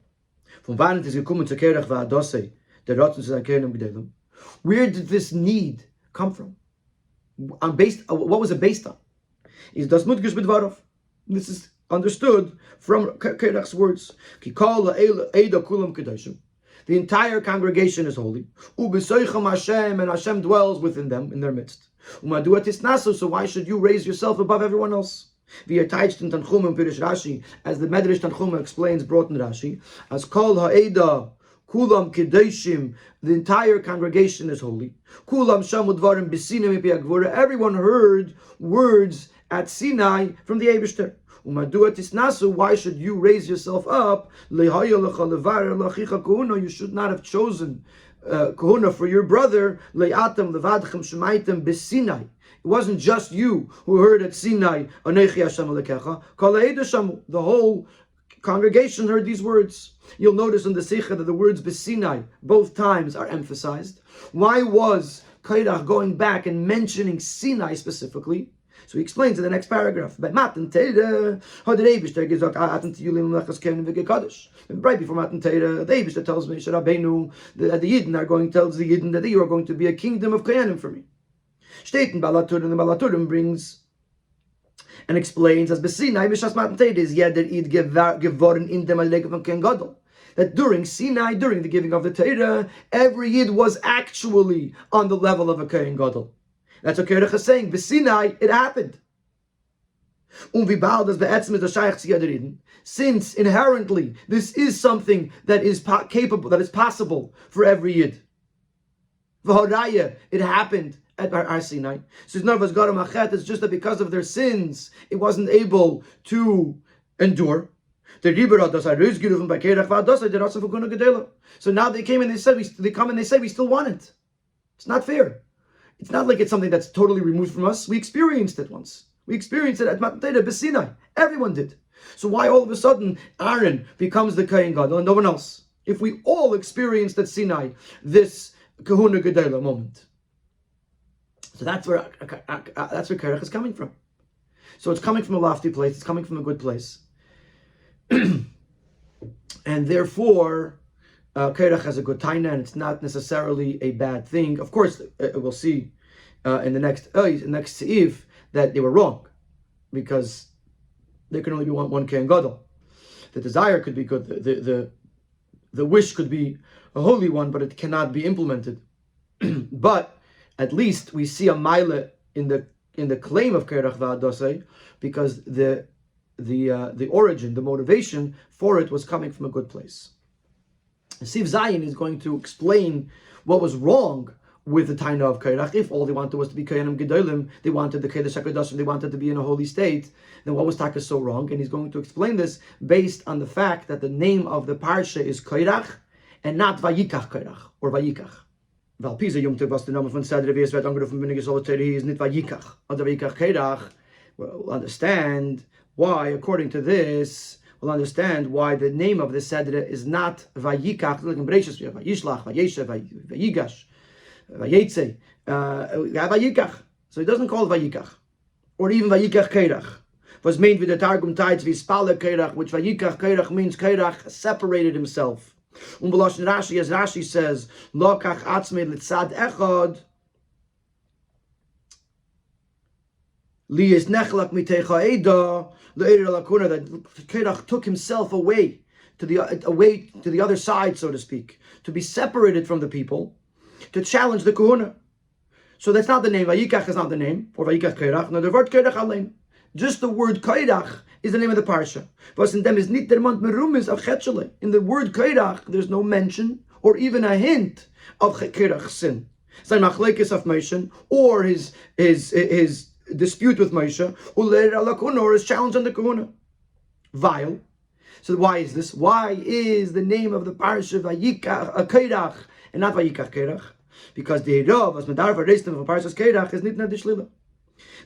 From wann is gekommen zu Korach v'adasei, der Ratzon zu sein Kein Gedolim. Where did this need come from? What was it based on? Is das Mutgish B'dvarov? This is understood from Korach's words. The entire congregation is holy. And Hashem dwells within them, in their midst. So why should you raise yourself above everyone else? As the Medrash Tanchuma explains, brought in Rashi, as Kol Ha'eda Kulam Kedoshim, the entire congregation is holy. Kulam Shamu Dvarim B'Sinai Mipi HaGvura, everyone heard words at Sinai from the Eibishter. Umadua Tisnasu, why should you raise yourself up? You should not have chosen kahuna for your brother. Le'atam levadchem shemaitem b'Sinai. It wasn't just you who heard at Sinai, Anechi Hashem Elokecha. The whole congregation heard these words. You'll notice in the Sikha that the words b'Sinai both times are emphasized. Why was Korach going back and mentioning Sinai specifically? So he explains in the next paragraph. By Matan Teira, right before Matan Teira, the Eibishter tells me that the Yidden are going, tells the Yidden that you are going to be a kingdom of Kohanim for me. Steht in Balaturim, the Balaturim brings and explains as B'Sinai B'Shas Matan Teira is Yeder Id Gevoren in dem Alekov von Kohen Gadol. That during Sinai, during the giving of the Torah, every Yid was actually on the level of a Kohen Gadol. That's what Korach is saying. B'Sinai, it happened. Since inherently this is something that is capable, that is possible for every Yid. It happened at Har Sinai. So it's just that because of their sins, it wasn't able to endure. So now they came and they said, we still want it. It's not fair. It's not like it's something that's totally removed from us. We experienced it once. We experienced it at Matan Torah, B'Sinai. Everyone did. So why all of a sudden Aaron becomes the Kohen Gadol and no one else? If we all experienced at Sinai this Kahuna Gedela moment. So that's where Korach is coming from. So it's coming from a lofty place. It's coming from a good place. And therefore, Korach has a good taina, and it's not necessarily a bad thing. Of course, we'll see in the next seif that they were wrong, because there can only be one Kohen Gadol. The desire could be good, the wish could be a holy one, but it cannot be implemented. But at least we see a maila in the claim of Korach v'Hadasai, because the origin, the motivation for it was coming from a good place. Siv Zayin is going to explain what was wrong with the Taina of Korach. If all they wanted was to be Kohanim Gedolim, they wanted the Kodesh HaKadoshim, they wanted to be in a holy state, then what was Taka so wrong? And he's going to explain this based on the fact that the name of the Parsha is Korach and not Vayikach Korach or Vayikach. Valpiza Yomtev was the name von Sadre Vies werd angerufen bin gesollt he is nicht Vayikach. Oder Vayikach Korach. We'll understand why, according to this, we'll understand why the name of the Sedra is not Vayikach, like in Bereshis, we have Vayishlach, Vayesha, Vayigash, Vayetze, Vayikach. So he doesn't call it Vayikach. Or even Vayikach Korach. Was made with the Targum Tides, Vispala Korach, which Vayikach Korach means Korach separated himself. Umbeloshin Rashi, as Rashi says, Lokach Atzme Litzad Echad, Lies Nechlak Mitecha Eda, that Korach took himself away to the other side, so to speak, to be separated from the people, to challenge the Kahuna. So that's not the name. Vayikach is not the name, or Vayikach Korach. No, the word Korach alein. Just the word Korach is the name of the parsha. Was in them is nit der Mond merumis of Chelek. In the word Korach, there's no mention or even a hint of Korach's sin. Sein machlekes of Moshe, or his dispute with Moshe, or his challenge on the Kahuna. Vile. So why is this? Why is the name of the parsha Vayikach Korach and not Vayikach Korach? Because the Rav, as Medarva raised him of Parshas Korach, is nitna dishlila.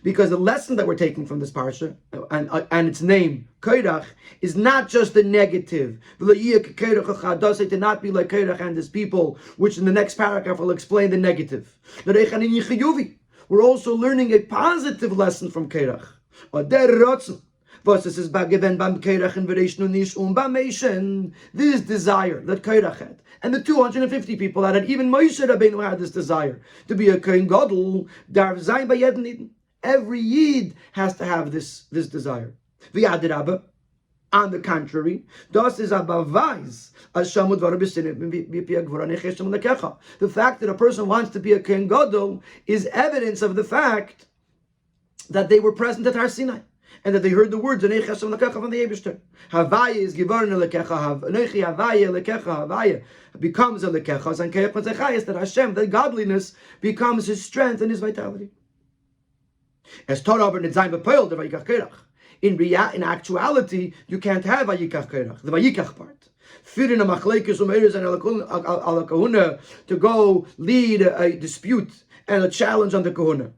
Because the lesson that we're taking from this parsha and its name Korach is not just the negative. To not be like Korach and his people, which in the next paragraph will explain the negative. We're also learning a positive lesson from Korach. This desire that Korach had, and the 250 people that had, even Moshe Rabbeinu had this desire to be a Kohen Gadol. Every Yid has to have this desire. On the contrary, the fact that a person wants to be a Kohen Gadol is evidence of the fact that they were present at Har Sinai. and that they heard the words Anei Chesem Lekecha from the Eibishter. Havaya is Givarna Lekecha, Anoichi Havaya Lekecha, Havaya becomes a Lekecha, and Keyach Matzechayis, that Hashem, the godliness, becomes his strength and his vitality. As Torah over Nitzayin B'Poel, the Vayikach Korach. In actuality, you can't have Vayikach Korach, the Vayikach part. Fit in a machlekes u'meiros and ala kahuna to go lead a dispute and a challenge on the kahuna.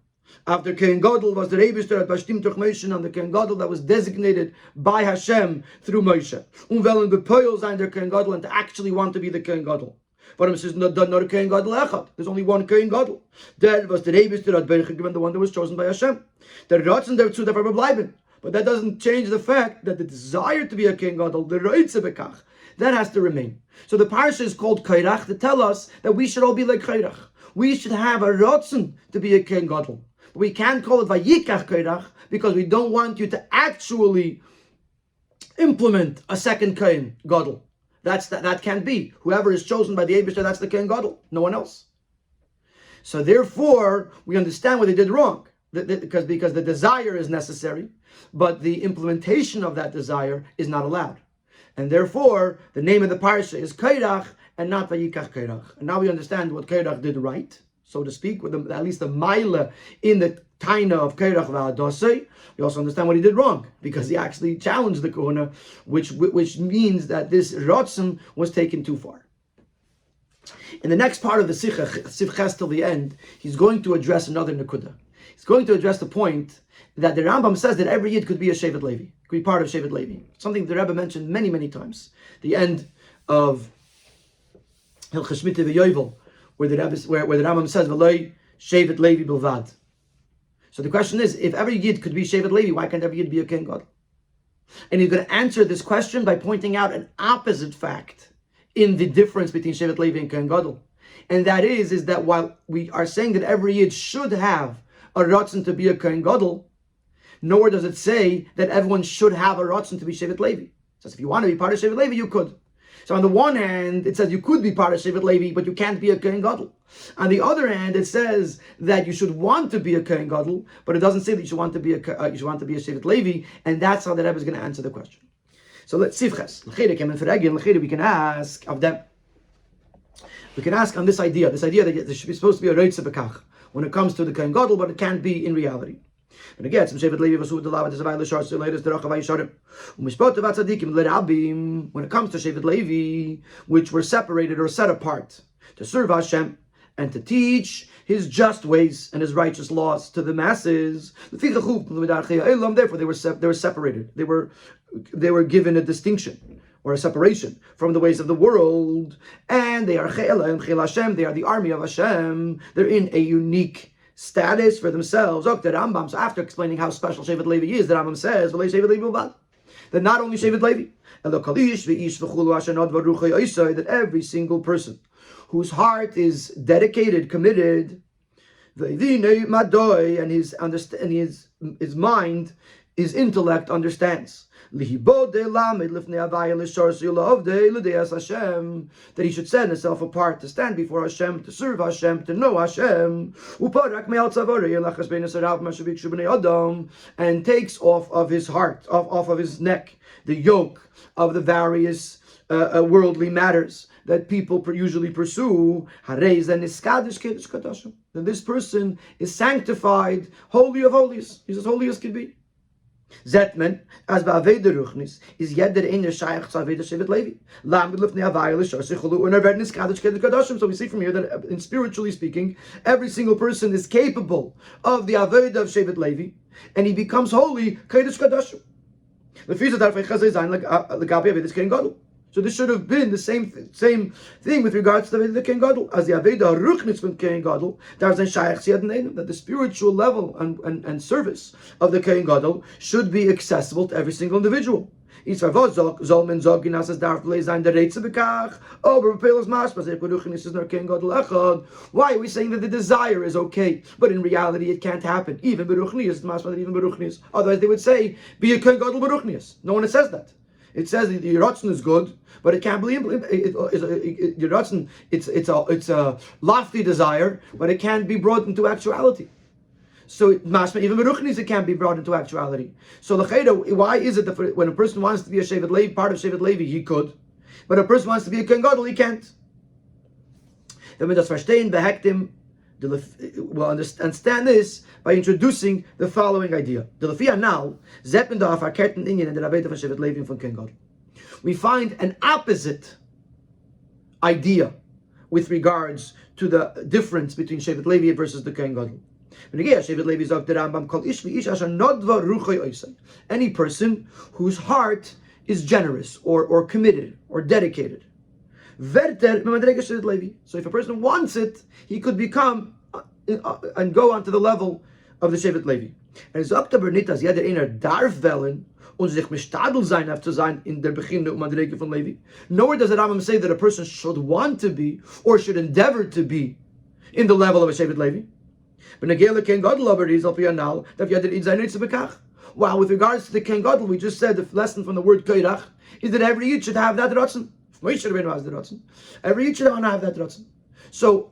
After Kohen Gadol was the Rebbester at Bashtim Toch Moshe on the Kohen Gadol that was designated by Hashem through Moshe. Unwellen bepoil sein der Kohen Gadol and to actually want to be the Kohen Gadol. But it says not a Kohen Gadol echad. There's only one Kohen Gadol. That was the Rebbester at Berich given the one that was chosen by Hashem. The Ratzon der zu der bleiben. But that doesn't change the fact that the desire to be a Kohen Gadol, the Reitze bekach, that has to remain. So the parsha is called Korach to tell us that we should all be like Korach. We should have a Ratzon to be a Kohen Gadol. We can't call it Vayikach Korach because we don't want you to actually implement a second Kohen Gadol. That can't be. Whoever is chosen by the Eibishter, that's the Kohen Gadol, no one else. So therefore, we understand what they did wrong, because the desire is necessary, but the implementation of that desire is not allowed. And therefore, the name of the parsha is Korach and not Vayikach Korach. And now we understand what Korach did right, so to speak, with at least the Maila in the Taina of Korach V'Adosei. We also understand what he did wrong, because he actually challenged the Kohuna, which means that this Ratzon was taken too far. In the next part of the Sicha, Sivches till the end, he's going to address another Nekuda. He's going to address the point that the Rambam says that every Yid could be a Shevet Levi, could be part of Shevet Levi. Something the Rebbe mentioned many, many times. The end of Hilchos Shmita V'Yovel, where the Rambam says, V'loi Shevet Levi Bilvad. So the question is, if every Yid could be Shevet Levi, why can't every Yid be a Kohen Gadol? And he's going to answer this question by pointing out an opposite fact in the difference between Shevet Levi and Kohen Gadol. And that is that while we are saying that every Yid should have a Ratzon to be a Kohen Gadol, nowhere does it say that everyone should have a Ratzon to be Shevet Levi. It says if you want to be part of Shevet Levi, you could. So on the one hand, it says you could be part of Shevet Levi, but you can't be a Kohen Gadol. On the other hand, it says that you should want to be a Kohen Gadol, but it doesn't say that you should want to be a Shevet Levi, and that's how the Rebbe is going to answer the question. So let's Sivches. We can ask of them. We can ask on this idea that there should be supposed to be a Reitze Bekach when it comes to the Kohen Gadol, but it can't be in reality. And again, some Shevet Levi v'su d'lava d'zavai l'shar s'leidas d'rachavai yisharim. U'mishpot of tzadikim l'rabim. When it comes to Shevet Levi, which were separated or set apart to serve Hashem and to teach His just ways and His righteous laws to the masses, therefore they were separated. They were given a distinction or a separation from the ways of the world, and they are Chela and Chel Hashem. They are the army of Hashem. They're in a unique status for themselves. So after explaining how special Shevet Levi is, the Rambam says that not only Shevet Levi, that every single person whose heart is dedicated, committed, and his mind, his intellect understands that he should set himself apart to stand before Hashem, to serve Hashem, to know Hashem, and takes off of his heart, off of his neck, the yoke of the various worldly matters that people usually pursue. Then this person is sanctified, holy of holies. He's as holy as can be. Zetman, as ba'aved ruchnis, is yet that in the shaykh tzaved Shevet Levi. Lam lifnei havayil shasichulu unervednis kadosh kadashim. So we see from here that, in spiritually speaking, every single person is capable of the aved of Shevet Levi, and he becomes holy kadosh kadashim. The feast of darfei chazay zayin like avedis Kohen Gadol. So this should have been the same thing with regards to the Kohen Gadol. As the Aveda Ruchnis from Kohen Gadol, there's a Shaykh Siyad, that the spiritual level and service of the Kohen Gadol should be accessible to every single individual. Why are we saying that the desire is okay, but in reality it can't happen? Even Beruchnius, otherwise they would say, be a Kohen Gadol Beruchnius. No one says that. It says that your Ratzon is good, but it can't be your Ratzon. It's a lofty desire, but it can't be brought into actuality. So mashma even meruchnis it can't be brought into actuality. So l'chayda, why is it that when a person wants to be a Shevet Levi, part of Shevet Levi, he could, but a person wants to be a Kohen Gadol, he can't? Then we just verstehen behektim. We'll understand this by introducing the following idea. We find an opposite idea with regards to the difference between Shevet Levi versus the Kohen Gadol. Any person whose heart is generous or committed or dedicated. So if a person wants it, he could become and go on to the level of the Shevet Levi. And jeder einer darf wählen und sich mishtadel sein zu sein in der Beginne Madrege von Levi. Nowhere does the Rambam say that a person should want to be or should endeavor to be in the level of a Shevet Levi. Wow, with regards to the Kohen Gadol, we just said the lesson from the word Korach is that every Yid should have that Ratzon. Moshe Rabbeinu has the Ratzon. Every Yid should have that Ratzon. So,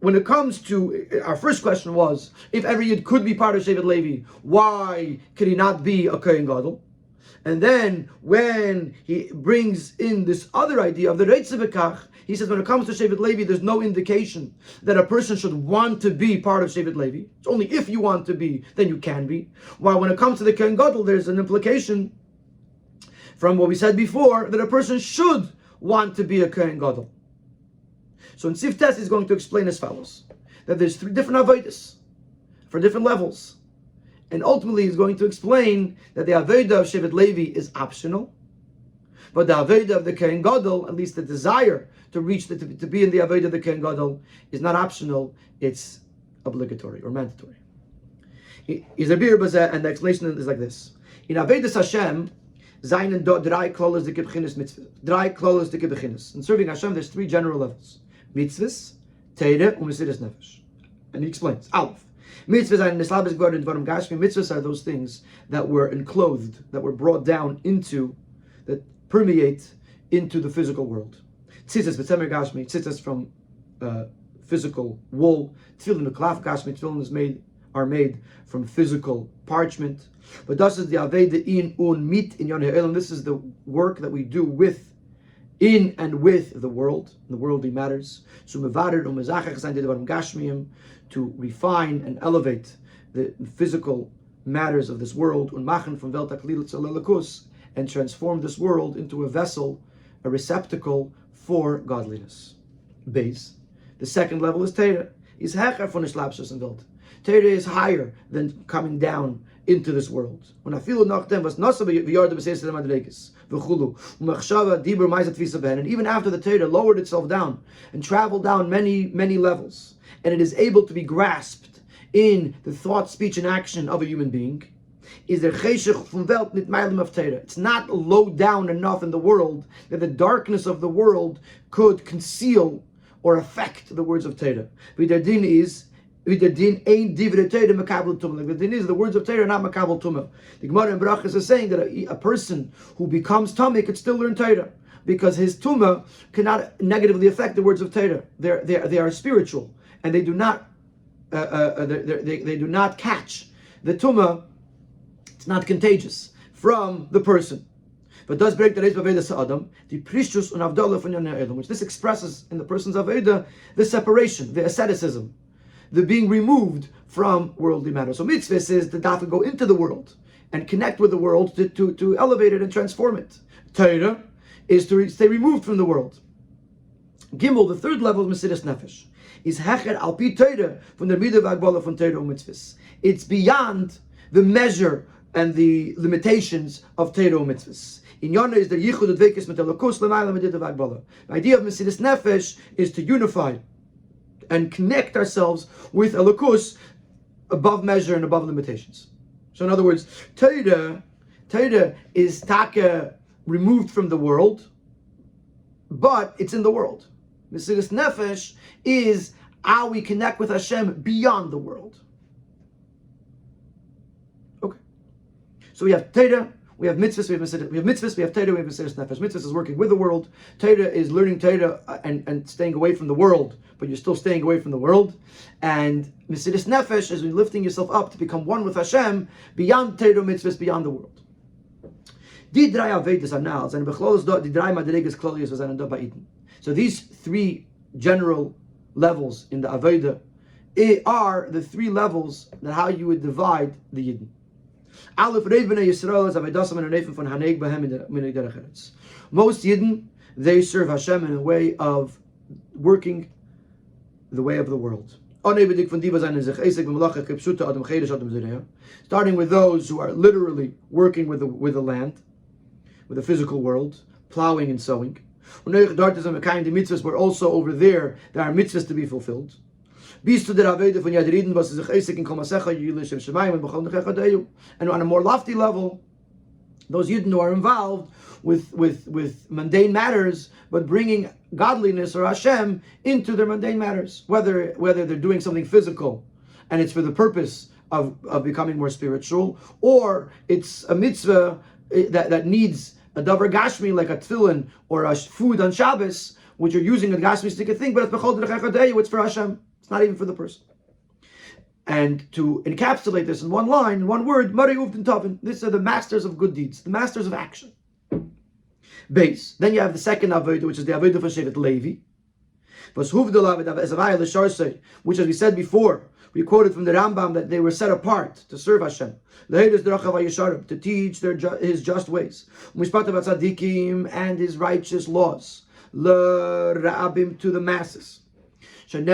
when it comes to, our first question was, if every Yid could be part of Shevet Levi, why could he not be a Kohen Gadol? And then, when he brings in this other idea of the Reitzeh B'kach, he says when it comes to Shevet Levi, there's no indication that a person should want to be part of Shevet Levi. It's only if you want to be, then you can be. While when it comes to the Kohen Gadol, there's an implication from what we said before, that a person should want to be a Kohen Gadol. So in Siftes is going to explain as follows, that there's 3 different avodas for different levels. And ultimately he's going to explain that the avodah of Shevet Levi is optional, but the avodah of the Kohen Gadol, at least the desire to reach, to be in the avodah of the Kohen Gadol, is not optional, it's obligatory or mandatory. And the explanation is like this. In avodas Hashem, seinen drei klolos dike beginnes mitzvahs. Drei klolos dike beginnes. In serving Hashem, there's 3 general levels. Mitzvahs, Teire, and Mesiras Nefesh. And he explains. Aleph. Mitzvahs are those things that were enclosed, that were brought down into, that permeate into the physical world. Tzitzis b'tzemer gashmi, tzitzis from physical wool. Tefillin b'klaf gashmi, tefillin are made from physical parchment. But this is the aveda in un mit in yonei elam. This is the work that we do with, in and with the world, the worldly matters. So to refine and elevate the physical matters of this world, and transform this world into a vessel, a receptacle for godliness. Base. The second level is Teira. Is hecher von Islapsus and Welt. Teira is higher than coming down into this world. And even after the Torah lowered itself down and traveled down many, many levels, and it is able to be grasped in the thought, speech, and action of a human being, is there it's not low down enough in the world that the darkness of the world could conceal or affect the words of Torah. The din is the words of Torah are not makabel tumah. The Gemara in Brachas is saying that a person who becomes tummy could still learn Torah, because his tumah cannot negatively affect the words of Torah. They are spiritual, and they do not they do not catch the tumah. It's not contagious from the person. But does break the reis b'aveda sa'adam, the prishus and avdallah from yonei elam, which this expresses in the person's aveda the separation, the asceticism, the being removed from worldly matters. So mitzvah is the daf to go into the world and connect with the world to elevate it and transform it. Torah is to stay removed from the world. Gimel, the third level of Mesiras Nefesh, is hecher al pi Torah from the midah v'agbola from Torah mitzvahs. It's beyond the measure and the limitations of Torah mitzvahs. In Yonah is the yichud advekes metelakus l'mayla midah v'agbola. The idea of Mesiras Nefesh is to unify and connect ourselves with Elokus above measure and above limitations. So in other words, Torah is taka removed from the world, but it's in the world. Mesiras Nefesh is how we connect with Hashem beyond the world. Okay. So we have Torah, We have mitzvahs, we have Torah, we have Mesiras Nefesh. Mitzvahs is working with the world. Torah is learning Torah and staying away from the world, but you're still staying away from the world. And Mesiras Nefesh is lifting yourself up to become one with Hashem, beyond Torah mitzvahs, beyond the world. So these three general levels in the Avodah are the three levels that how you would divide the Yidden. Most Yidden, they serve Hashem in a way of working the way of the world. Starting with those who are literally working with the land, with the physical world, plowing and sowing. Where also over there are mitzvahs to be fulfilled. And on a more lofty level, those Yidden who are involved with mundane matters, but bringing godliness or Hashem into their mundane matters, whether they're doing something physical and it's for the purpose of becoming more spiritual, or it's a mitzvah that needs a davar gashmi like a tefillin or a food on Shabbos, which you're using a gashmi stick thing, but it's for Hashem. It's not even for the person. And to encapsulate this in one line, in one word, these are the masters of good deeds, the masters of action. Base. Then you have the second avodah, which is the avodah for Shevet Levi. Which, as we said before, we quoted from the Rambam that they were set apart to serve Hashem, to teach His just ways, and His righteous laws, to the masses. Like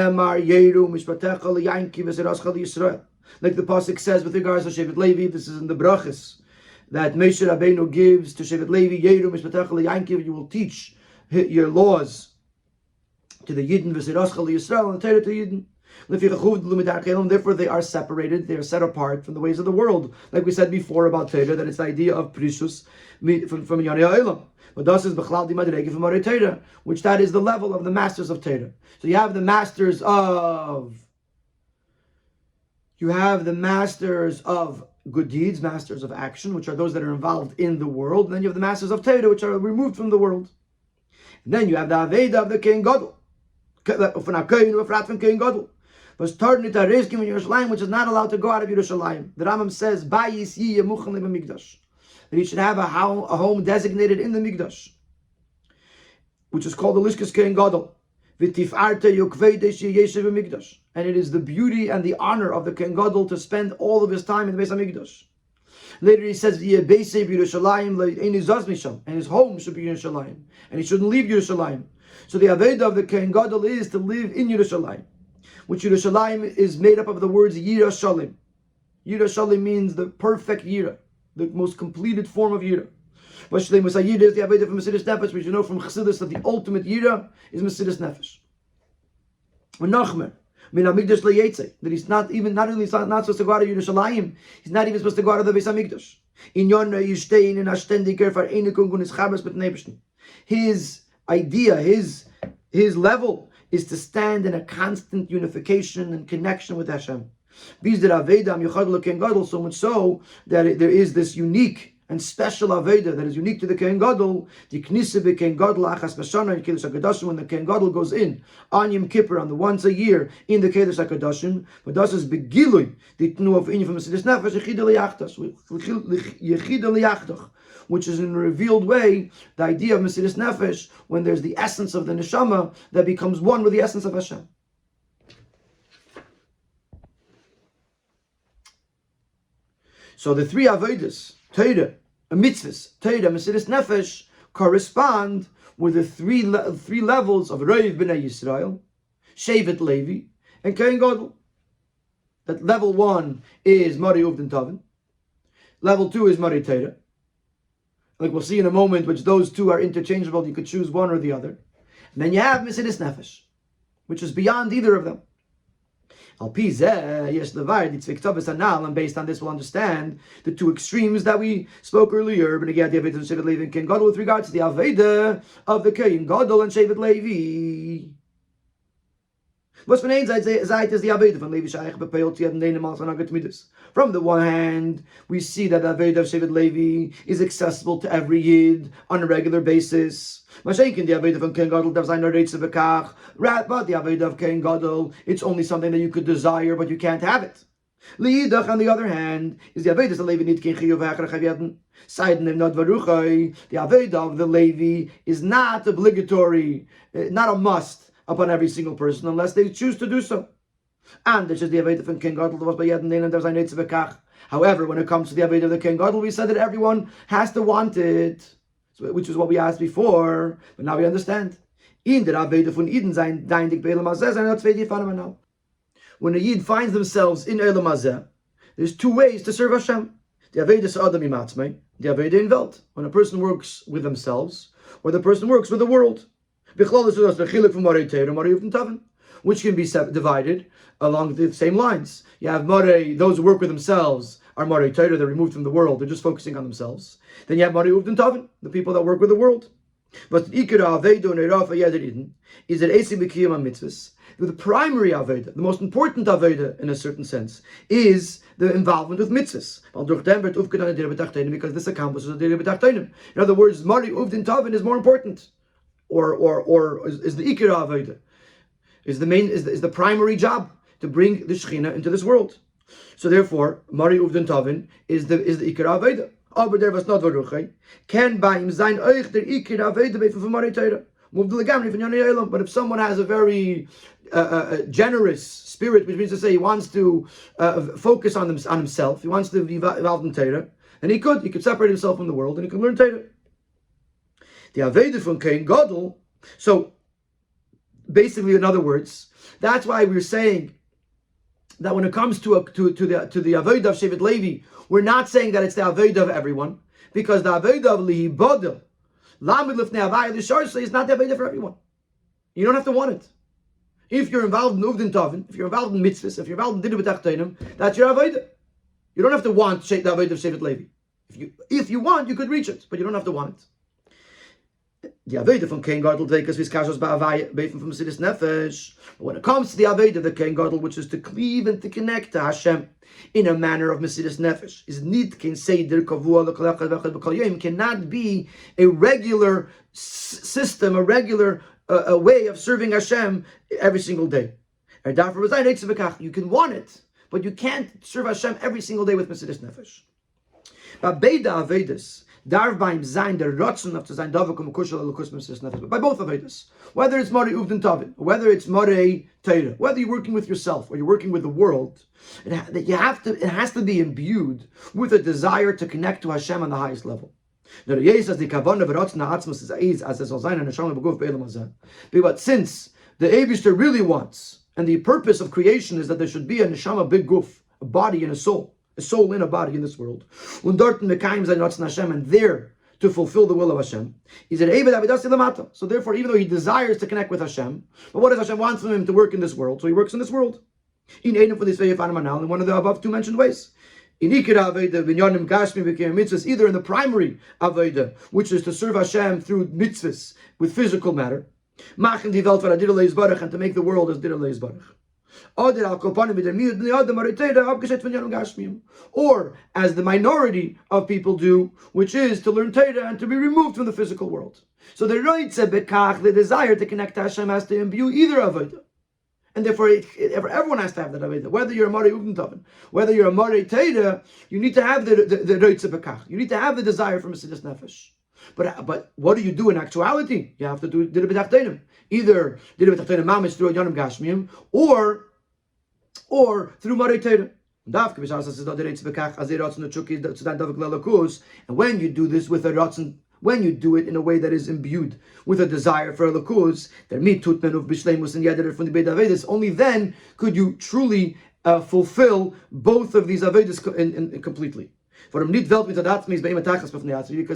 the pasuk says with regards to Shevet Levi, this is in the brachas that Moshe Rabbeinu gives to Shevet Levi, you will teach your laws to the Yidden, and the Torah to Yidden. Therefore, they are separated, they are set apart from the ways of the world. Like we said before about Torah, that it's the idea of Prishus from Yonei Ha'olam. But das is Bechlal di Madrege from Arei Torah, which that is the level of the masters of Torah. So you have the masters of good deeds, masters of action, which are those that are involved in the world. And then you have the masters of Torah, which are removed from the world. And then you have the Aveda of the Kohen Gadol, which is not allowed to go out of Yerushalayim. The Rambam says, that he should have a home designated in the Mikdash, which is called the Lishkas Kohen Gadol. And it is the beauty and the honor of the Kohen Gadol to spend all of his time in the Beis HaMikdash. Later he says, and his home should be Yerushalayim, and he shouldn't leave Yerushalayim. So the Aveda of the Kohen Gadol is to live in Yerushalayim, which Yerushalayim is made up of the words Yira Shalim. Yira Shalim means the perfect Yira, the most completed form of Yira. But Shlem Yira is the Aveda from Mesiras Nefesh, which you know from Chassidus that the ultimate Yira is Mesiras Nefesh. Nachmer, Min HaMikdash LeYetze, that he's not supposed to go out of Yerushalayim, he's not even supposed to go out of the Beis HaMikdash. His idea, his level is to stand in a constant unification and connection with Hashem. So much so that there is this unique and special Aveda that is unique to the Kohen Gadol, the Knisa Kohen Gadol Achas B'Shana in Kedesh HaKadoshim, when the Kohen Gadol goes in on Yom Kippur, on the once a year in the Kedesh HaKadoshim, but das is Begilui, the Tnu of Inyan from Mesiras Nefesh, Yechida Liyachtach, which is in a revealed way the idea of Mesiras Nefesh, when there's the essence of the Neshama that becomes one with the essence of Hashem. So the three Avodas, Torah, mitzvahs, Torah, Mesiras Nefesh, correspond with the three levels of Reiv B'nai Yisrael, Shevet Levi, and Kohen Gadol. That level 1 is Mari Uvdin Tavin. Level 2 is Mari Torah. Like we'll see in a moment, which those two are interchangeable. You could choose one or the other. And then you have Mesiras Nefesh, which is beyond either of them. And based on this we'll understand the two extremes that we spoke earlier. But again, the Aveda of Shevet Levi and Kohen Gadol with regards to the Aveda of the Kohen Gadol and Shevet Levi. Was von einer Seite ist die Avodah von Levi Shaykh bepeiled to the Neinim also not Midas. From the one hand, we see that the Avodah of Shevet Levi is accessible to every Yid on a regular basis. Mashenkin the Avodah von Ken Gadol does I know rates of a kach. But the Avodah of Ken Gadol, it's only something that you could desire, but you can't have it. Liidach, on the other hand, is the Avodah of Levi need Ken Chiyuv Hachar Chavyaden. Seiden not Varuchai. The Avodah of the Levi is not obligatory, not a must upon every single person unless they choose to do so. And this is the Avodah from King Gadol was by Yad and there's a Netz V'kach. However, when it comes to the Avodah of the King Gadol, we said that everyone has to want it, which is what we asked before, but now we understand. In the Avodah von Eden sein deindig be'elam hazeh, sein zwei die fahren now. When a Yid finds themselves in Elam hazeh, there's two ways to serve Hashem. The Avodah Sa'adam imatzmei, the Avodah in Welt, when a person works with themselves, or the person works with the world. Which can be divided along the same lines. You have Morei, those who work with themselves are Morei Torah, they're removed from the world, they're just focusing on themselves. Then you have Morei Uvden Tavin, the people that work with the world. But Ikira Avedo Neirafa Yederidin is that Esi B'kiyam HaMitzvahs. The primary Aveda, the most important Aveda in a certain sense, is the involvement with mitzvahs. Because this accomplishes the Dira B'Tachtonim. In other words, Morei Uvden Tavin is more important. Or is the Ikira Avodah, is the primary job to bring the Shechina into this world. So therefore, Morei Uvden Tavin is the Ikira Avodah. Aber der was not varuchai can by him sein euch der Ikira Avodah from Morei Torah. Move the legamri from Yonei Elam. But if someone has a very generous spirit, which means to say he wants to focus on himself, he wants to be involved in Torah, then he could separate himself from the world and he could learn Torah. The Avodah from Ken Gadol. So, basically, in other words, that's why we're saying that when it comes to the Avodah of Shevet Levi, we're not saying that it's the Avodah of everyone, because the Avodah of Lihibodel, Lamed Lifnei Havaya L'Sharsei, is not the Avodah for everyone. You don't have to want it. If you're involved in Uvden Tavin, if you're involved in mitzvahs, if you're involved in Dina B'Tachtonim, that's your Avodah. You don't have to want the Avodah of Shevet Levi. If you want, you could reach it, but you don't have to want it. The Avodah from Ken Gadol because Vizkashos Ba'avaya Beifim from Sidis Nefesh. When it comes to the Avodah of the Ken Gadol, which is to cleave and to connect to Hashem in a manner of Mesidus Nefesh, is nit ken seider kavua l'kolechad v'echad b'kol yom, cannot be a regular system, a regular a way of serving Hashem every single day. You can want it, but you can't serve Hashem every single day with Mesidus Nefesh. But Beida Avedis. Darf beim Sein der Rotzen of to sein Davakum Kushal Lukus Mesidus Nefesh. By both Avedis, whether it's Morei Uvden Tavin, whether it's Morei Torah, whether you're working with yourself or you're working with the world, it has to be imbued with a desire to connect to Hashem on the highest level. But since the Eibishter really wants, and the purpose of creation is that there should be a neshama, big guf, a body and a soul in a body in this world, and there to fulfill the will of Hashem. So therefore, even though he desires to connect with Hashem, but what does Hashem want from him to work in this world? So he works in this world. In one of the above two mentioned ways. Either in the primary Aveda, which is to serve Hashem through mitzvahs with physical matter, and to make the world as Dir Leizbarach. Or as the minority of people do, which is to learn Torah and to be removed from the physical world. So the desire to connect to Hashem has to imbue either Avodah. And therefore, everyone has to have that Avodah. Whether you're a Morei Uvden Tavin, whether you're a Morei Torah, you need to have the Reitze Bekach. You need to have the desire for Mesidus Nefesh. But what do you do in actuality? You have to do Dira B'Tachtonim. Either Dira B'Tachtonim Mamish through Yonim Gashmiyim, or through Morei Torah. And when you do this with a Ratzon, when you do it in a way that is imbued with a desire for a lakus, only then could you truly fulfill both of these Avedas completely. Because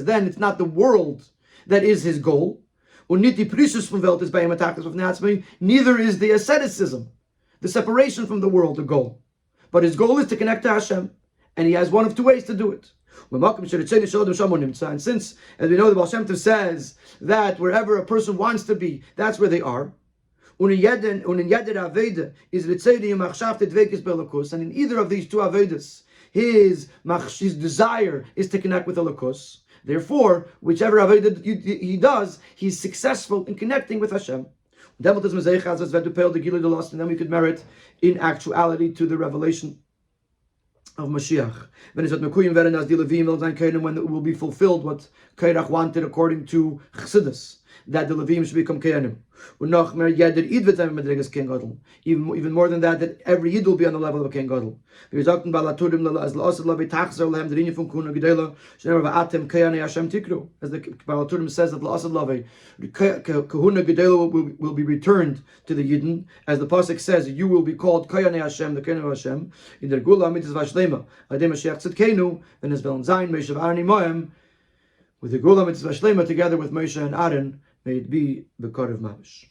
then it's not the world that is his goal. Neither is the asceticism, the separation from the world, the goal. But his goal is to connect to Hashem, and he has one of two ways to do it. And since, as we know, the Baal Shem Tov says that wherever a person wants to be, that's where they are. Und in jeder Aveda is Ritzedi Machshavte Dvekis Belakus, and in either of these two Avedas, his desire is to connect with Elokus. Therefore, whichever Aveda he does, he's successful in connecting with Hashem. And then we could merit in actuality to the revelation of Mashiach. When it will be fulfilled what Korach wanted according to Chassidus, that the Levim should become Kehanim. Even more than that, that every Yid will be on the level of a Ken Gadol. As the Balaturim says that Kahuna Gedela will be returned to the Yidden, as the Pasuk says, you will be called Kayane Hashem, the Kehanim of Hashem, in the Gula Mitzvah Shlema, Adem Mashiach Tzidkenu, and as Belan Zayin, Meshav Arni Moem, with the Gula Mitzvah Shlema together with Moshe and Aaron, may it be the Korach Mamish.